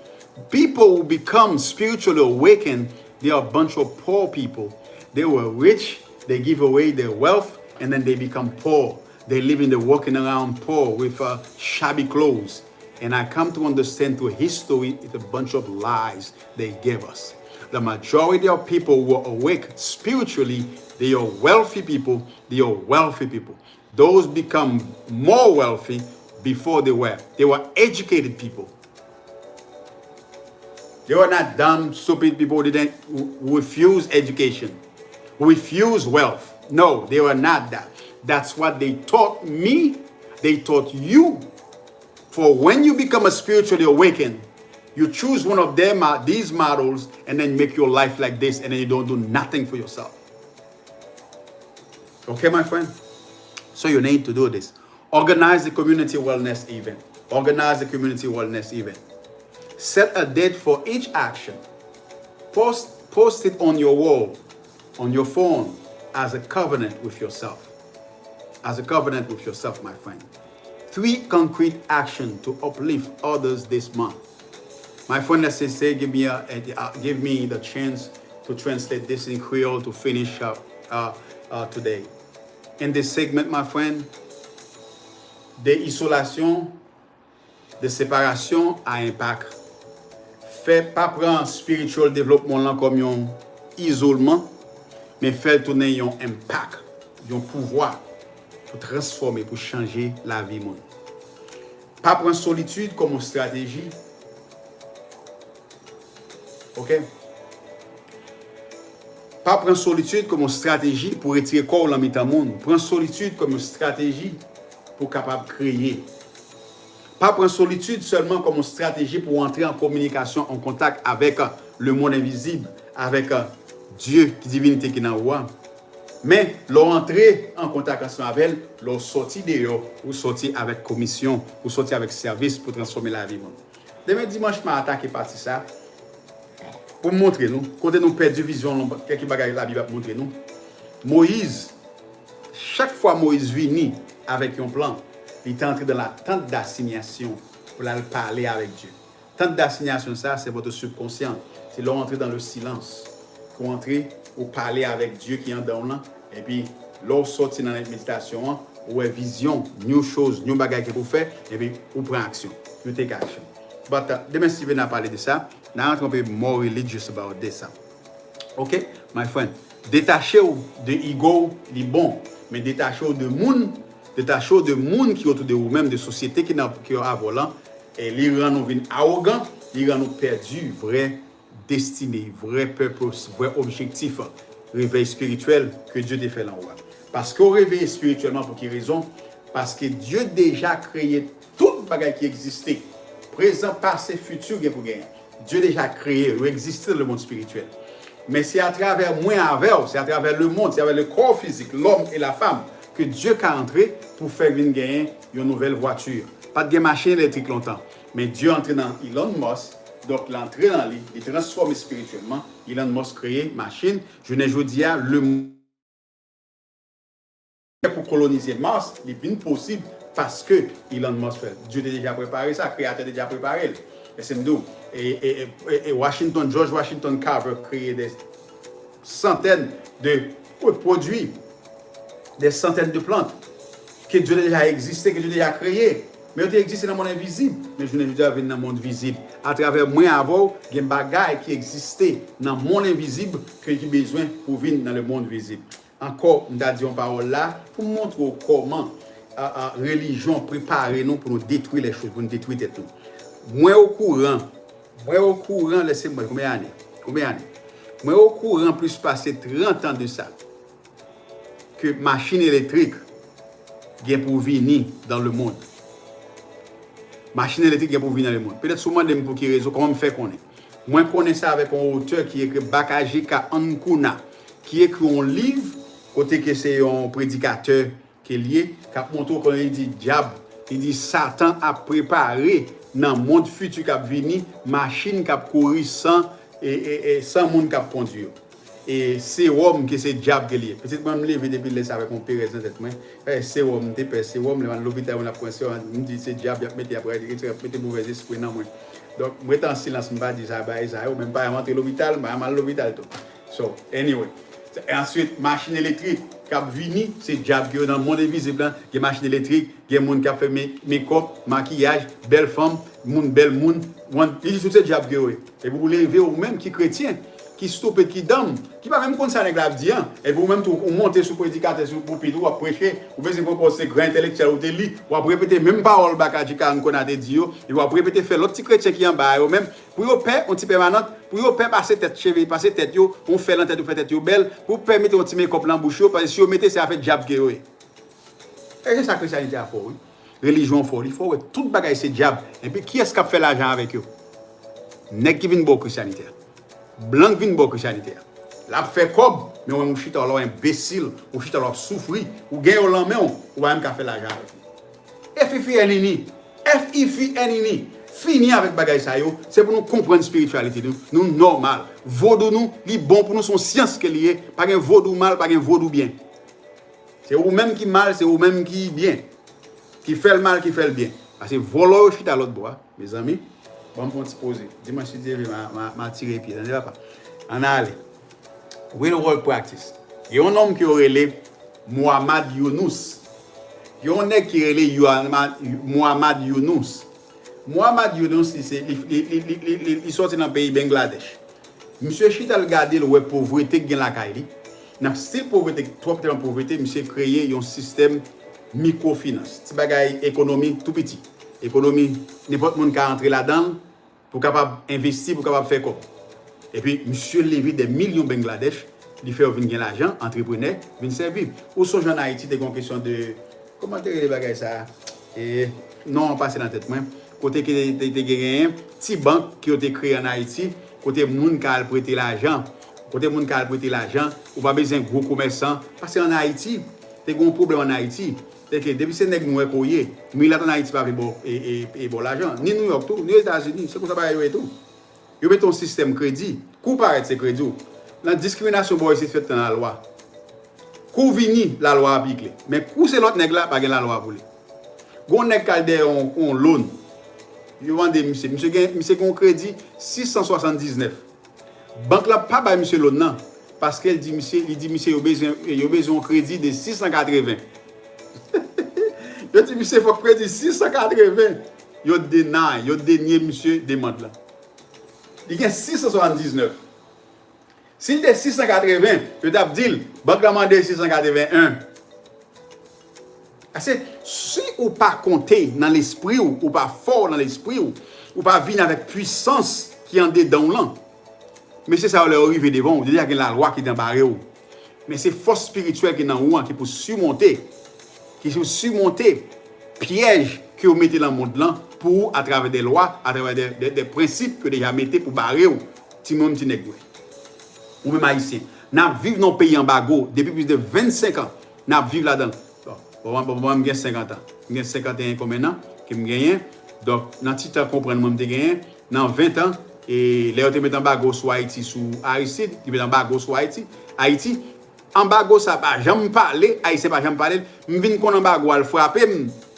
People who become spiritually awakened, they are a bunch of poor people. They were rich, they give away their wealth, and then they become poor. They live in the walking around poor with shabby clothes. And I come to understand through history, it's a bunch of lies they gave us. The majority of people who are awake spiritually, they are wealthy people. They are wealthy people. Those become more wealthy before they were. They were educated people. They were not dumb, stupid people who refuse education, who refuse wealth. No, they were not that. That's what they taught me. They taught you. For when you become a spiritually awakened, you choose one of them, these models, and then make your life like this, and then you don't do nothing for yourself. Okay, my friend? So you need to do this. Organize the community wellness event. Organize the community wellness event. Set a date for each action. Post it on your wall, on your phone, as a covenant with yourself. As a covenant with yourself, my friend. 3 concrete actions to uplift others this month. My friend, let's say, give me the chance to translate this in Creole to finish up today. In this segment, my friend, de isolation, de séparation à impact. Fait pas prendre spiritual développement là comme un isolement, mais fait tourner un impact, un pouvoir pour transformer, pour changer la vie monde. Pas prendre solitude comme une stratégie. OK? Pas prendre solitude comme une stratégie pour retirer corps dans le monde. Prendre solitude comme une stratégie pour capable créer. Pas prendre solitude seulement comme une stratégie pour entrer en communication, en contact avec le monde invisible, avec Dieu, divinité qui est dans le roi. Mais leur entrer en contact avec elle, leur sortir dehors, ou sortir avec commission, ou sortir avec service pour transformer la vie. Demain dimanche, je vais attaquer partie ça. Pour montrer nous, quand nous perdons vision, quelques bagages la Bible montrer nous. Moïse, chaque fois Moïse vient avec un plan, il est entré dans la tente d'assignation pour aller parler avec Dieu. Tente d'assignation, ça, c'est votre subconscient. C'est là entrer dans le silence. Pour entrer, pour parler avec Dieu qui est en dedans. Et puis, là, sortir dans la méditation, ou vision, new chose, new bagages que vous faites, et puis, vous prenez action. You take action. But demain, Steven a parlé de ça. Now I'm going to be more religious about this. OK, my friend? Détachez-vous de ego, les bons, mais détachez-vous de monde. Détachez-vous de monde qui est autour de vous, même de sociétés qui ont à volant. Et les rend nous arrogants, les rend nous perdus, vraie destinée, vrai purpose, vrai objectif, réveil spirituel que Dieu a fait là-haut. Parce qu'on réveille spirituellement pour quelle raison? Parce que Dieu déjà créé tout le bagage qui existait. Présent, passé, futur, pour gagner. Dieu déjà créé, il existe dans le monde spirituel. Mais c'est à travers moi avec, c'est à travers le monde, c'est à travers le corps physique, l'homme et la femme, que Dieu a entré pour faire gagner une nouvelle voiture. Pas de machine électrique longtemps. Mais Dieu est entré dans Elon Musk, donc l'entrée dans lui, il transforme spirituellement. Elon Musk crée machine. Je ne dis pas le pour coloniser Mars, il est bien possible parce que Elon Musk fait. Dieu a déjà préparé ça, le créateur a déjà préparé. Et c'est nous. Et George Washington Carver créé des centaines de produits, des centaines de plantes que Dieu a déjà existé, que Dieu a déjà créé. Mais il existe dans le monde invisible. Mais je ne veux dire dans le monde visible. À travers moi avant, il y a des bagages qui existaient dans le monde invisible que j'ai besoin pour venir dans le monde visible. Encore, nous avons dit une parole là pour montrer comment la religion prépare nous pour nous détruire les choses, pour nous détruire tout. Moi au courant, laissez-moi, combien d'années? Moi au courant, plus passé 30 ans de ça, que machine électrique vient pour venir dans le monde. Machine électrique vient pour venir dans le monde. Peut-être souvent, pour quelle raison, comment me fait connaître? Moi, je connais ça avec un auteur qui écrit Bakajika Ankuna, qui écrit un livre, côté que c'est un prédicateur qui est lié, qui a montré quand il dit diable, il dit Satan a préparé dans le monde futur qui a venu, machine qui a couru sans monde qui a conduit. Et c'est l'homme qui c'est diable qui est lié. Peut-être que je me lève depuis laisser avec mon père dans cette main. C'est l'homme, c'est l'homme, l'hôpital, on a pensé, on dit c'est diable, il a mettez mauvais esprit dans moi. Donc, moi, en silence, je ne vais pas dire ça, même pas rentrer à l'hôpital, je vais à l'hôpital. So, anyway. Et ensuite, machine électrique qui a venu, c'est diable qui est dans le monde invisible, qui est machine électrique, qui est monde qui a fait make-up, maquillage, belle femme, belle monde, il dit tout c'est diable qui est. Et vous voulez lever vous-même qui est chrétien, qui stoppe qui dame, qui pas même comme ça nèg la dit et vous même tout monter sur prédicateur sur pulpit ou prêcher, ou besoin proposer grand intellectuel ou te li, ou répéter même parole bakaji kan qu'on a dit yo, et ou répéter faire l'autre petit chrétien qui en bas yo même pour yo paix on petit permanente, pour yo paix passer tête cheveux, passer tête yo, on fait l'entête ou fait tête yo belle pour permettre un petit make-up dans bouche parce que si vous mettez ça fait diable que yo. Et c'est ça christianité a fort oui. Religion fort, il faut tout bagaille c'est diable. Et puis qui est-ce qui a fait l'argent avec eux? Nèg qui vinn bon christianité. Blanc vinn bon christianité. La fait comme mais on chita là imbécile, on chita là souffrir, ou gagne au lendemain ou même ka fait l'argent avec. FIFNINI. Fini avec bagaille ça yo, c'est pour nous comprendre spiritualité nous normal. Vaudou nous, li bon pour nous son science que lié, pas un vaudou mal, pas un vaudou bien. C'est ou même qui mal, c'est ou même qui bien. Qui fait le mal, qui fait le bien. Parce que voler chita à l'autre bois, mes amis. Bon, on va poser. Dis-moi si Dieu m'a tiré les pieds. On a allé. Real world practice. Il y a un homme qui aurait les Muhammad Yunus. Il y a un homme qui aurait les Muhammad Yunus. Muhammad Yunus, il sort dans le pays Bangladesh. Monsieur Chita a regardé la pauvreté qui est la Kaili. Dans cette pauvreté, trop de pauvreté, monsieur a créé un système microfinance. C'est bagaille économique tout petit. Économie, n'importe qui peut entrer là-dedans pour capable investir, pour capable faire quoi. Et puis, monsieur levé des millions de Bangladesh, il fait venir l'argent, entrepreneur, venir servir. Ou sont en Haïti, des questions de comment tu les bagages ça. Et non, on passe dans la tête moi. Côté qui était gagné, petit banque qui a été créé en Haïti, côté moun qui a prêté l'argent, côté moun qui a prêté l'argent, ou pas besoin de gros commerçants parce qu'en Haïti, tu as un problème en Haïti. C'est que depuis que nèg nous koyé, mais là en Haïti pas bon et bon l'argent, ni New York tout, ni aux États-Unis, c'est comme ça ba yo et tout. Yo met un système crédit, kou paraît c'est crédit. La discrimination boy c'est fait dans la loi. Kou vini la loi appliquée, mais kou c'est l'autre nèg là pas gen la loi pour lui. Gon nèg calde on loan. Yo vende monsieur gon crédit 679. Banque là pas ba monsieur loan non parce qu'elle dit monsieur yo besoin crédit de 680. Yo dit monsieur faut crédit 680. Yo dénié monsieur demande là. Il y a 679. S'il est 680, je t'ai dit, banque a demandé 681. C'est si ou pas compter dans l'esprit ou pas fort dans l'esprit ou pas venir avec puissance qui en dedans là. Mais c'est ça leur arrive devant, il y a la loi qui est embarrée. Mais c'est force spirituelle qui est dans ou qui pour surmonter pièges que vous mettez dans le monde là pour à travers des lois, à travers des principes que déjà mettez pour barrer ou ti monde ti nèg ou même haïtien. N'a vivre dans pays en bago depuis plus de 25 ans. N'a vivre là-dedans. Bon, j'ai 50 ans. J'ai 51 combien ans que me gagne. Donc dans petit temps comprendre moi me gagné dans 20 ans et là te mettre en bago sur Haïti sous Aristide, tu mettre en bago sur Haïti en bago ça pas jamais parler, haïtien pas jamais parler, me vinn kon en bago al frapper,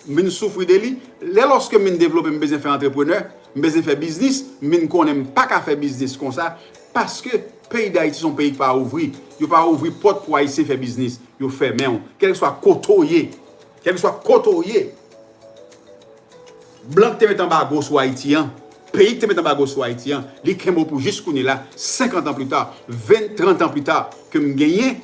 me souffrir de lui. Lorsque me développer me besoin faire entrepreneur, me besoin faire business, me connais pas qu'à faire business comme ça parce que pays d'Haïti son pays pas ouvrir, yo pas ouvrir porte pour haïtien faire business, yo fermé quel que soit côtoyer, blanc te met en bago sur haïtien, pays te met en bago sur haïtien, li kembo pour jusqu'on est là 50 ans plus tard, 20 30 ans plus tard que me gagner.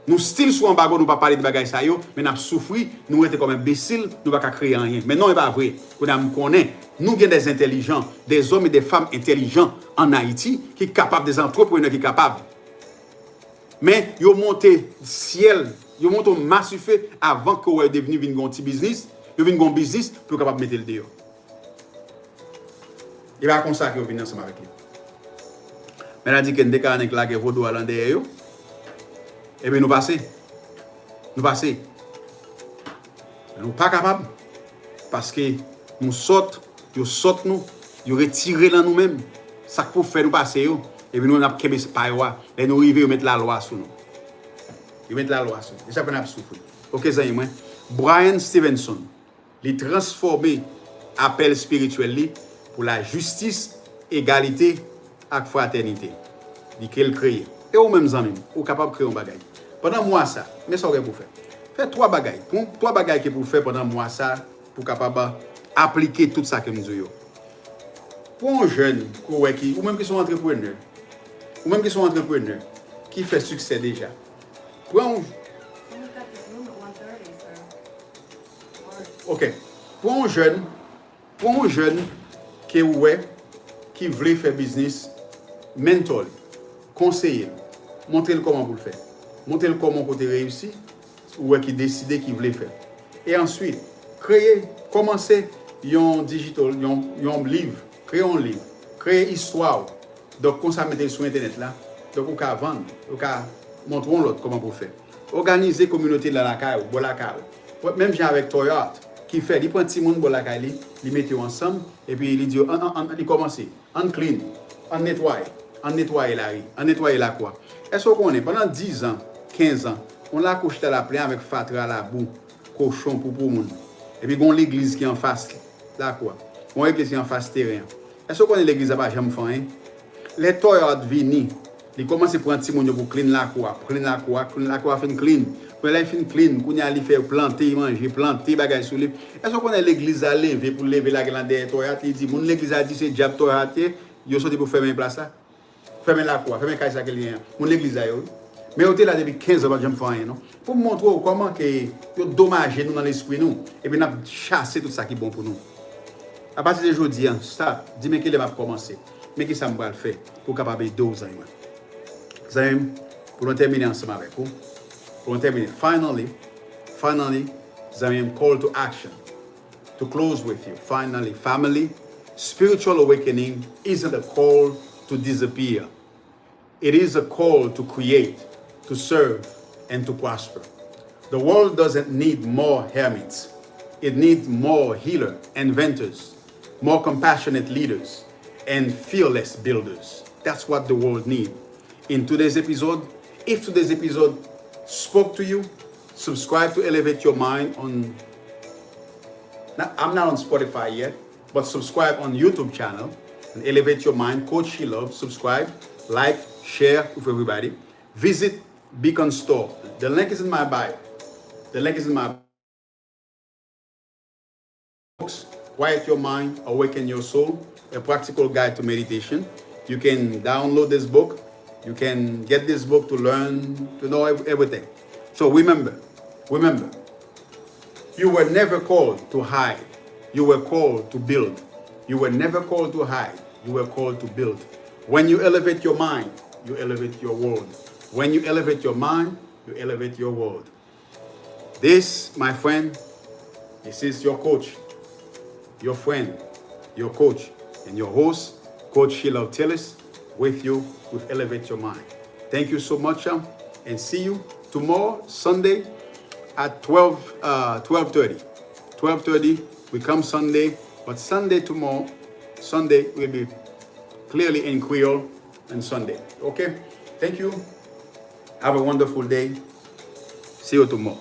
Nous style sur un bago, nous pas parler de bagaille ça yo, mais nous souffrir, nous être comme imbéciles, nous pas créer rien. Mais non, c'est pas vrai. On connaît, nous avons des intelligents, des hommes et des femmes intelligents en Haïti qui sont capables, des entrepreneurs qui sont capables. Mais ils ont monté ciel, ils ont monté massifé avant que vous devenu un petit business, vous avez un business pour capable mettre le dehors. Il va comme ça que vous venez ensemble avec lui. Mais là dit que dès qu'on est là que vous doit aller derrière. Eh bien, nous passons. Mais nous ne sommes pas capables. Parce que nous sortons, nous retirons dans nous-mêmes. Ça pour faire nous passer. Et puis nous avons qu'à pas et nous arrivons à mettre la loi sur nous. Ils mettent la loi sur nous. Et ça peut nous souffrir. Ok, ça y est, Brian Stevenson, il transformé appel spirituel pour la justice, égalité et fraternité. Il a créé. Et aux mêmes amis, vous capable de créer un bagage. Pendant moi ça, mais ça pour faire. Faites trois bagages. Trois bagages que pour faire pendant moi ça, pour capable appliquer tout ça que nous disons. Pour un jeune ou même qui sont entrepreneurs, ou même qui sont entrepreneurs, qui fait succès déjà. Prends, ok, prends un jeune qui est ouais, qui veut faire business, mentor, conseiller, montrez-le comment vous le faites, montrez-le comment vous réussi, ou qui décide qui veut faire. Et ensuite, commencer un digital, un livre, créer un livre, créer histoire. Donc, quand ça mettez sur Internet là, donc vous pouvez vendre, vous pouvez montrer l'autre comment vous faites. Organiser communauté dans la caille, ou la caille. Même j'ai avec Toyota, qui fait, il prend un petit monde pour la caille, il met ensemble, et puis il dit, il commence, on clean, on nettoie la rue, on nettoie la quoi. Est-ce qu'on est pendant 10 ans, 15 ans, on l'a couché à la plaine avec fatra à la boue, cochon pour le monde. Et puis on l'église qui est en face, là quoi. On l'église qui est en face terrain. Est-ce qu'on est l'église à pas jamais fait? Les Toyota viennent, ils commencent à prendre un petit monde pour clean la quoi, fait clean. Quand il fait clean, quand il fait planter, manger, planter, bagaille sur lui. Est-ce qu'on est l'église à lever pour lever la grande Toyota? Il dit, l'église a dit c'est diable Toyota, il sorti pour fermer place là. Fermer la quoi, fermer caisse à quelqu'un. L'église a eu. Mais on est là depuis 15 ans, je ne fais rien. Non? Pour vous montrer comment que dommager nous dans l'esprit, nous, et puis nous chasser tout ça qui est bon pour nous. À partir de aujourd'hui, start, dis-moi qu'il va commencer. Mais qui ça me va le faire pour capable de 12 ans. Pour nous terminer ensemble avec vous. Pour nous terminer, finally, call to action. To close with you, finally, family, spiritual awakening isn't a call to disappear. It is a call to create, to serve, and to prosper. The world doesn't need more hermits. It needs more healers, inventors, more compassionate leaders, and fearless builders. That's what the world needs. In today's episode, if today's episode spoke to you, subscribe to Elevate Your Mind on, I'm not on Spotify yet, but subscribe on YouTube channel and Elevate Your Mind, Coach Shelove, subscribe, like, share with everybody. Visit Beacon Store. The link is in my bio. Books, Quiet Your Mind, Awaken Your Soul, a practical guide to meditation. You can download this book. You can get this book to learn, to know everything. So remember, you were never called to hide. You were called to build. You were never called to hide. You were called to build. When you elevate your mind, you elevate your world. When you elevate your mind, you elevate your world. This, my friend, this is your coach, your friend, your coach, and your host, Coach Shelove Tilus, with you with Elevate Your Mind. Thank you so much, and see you tomorrow, Sunday, at 12:30. 12:30, we come Sunday, but Sunday tomorrow, Sunday will be clearly in Creole and Sunday. Okay? Thank you. Have a wonderful day. See you tomorrow.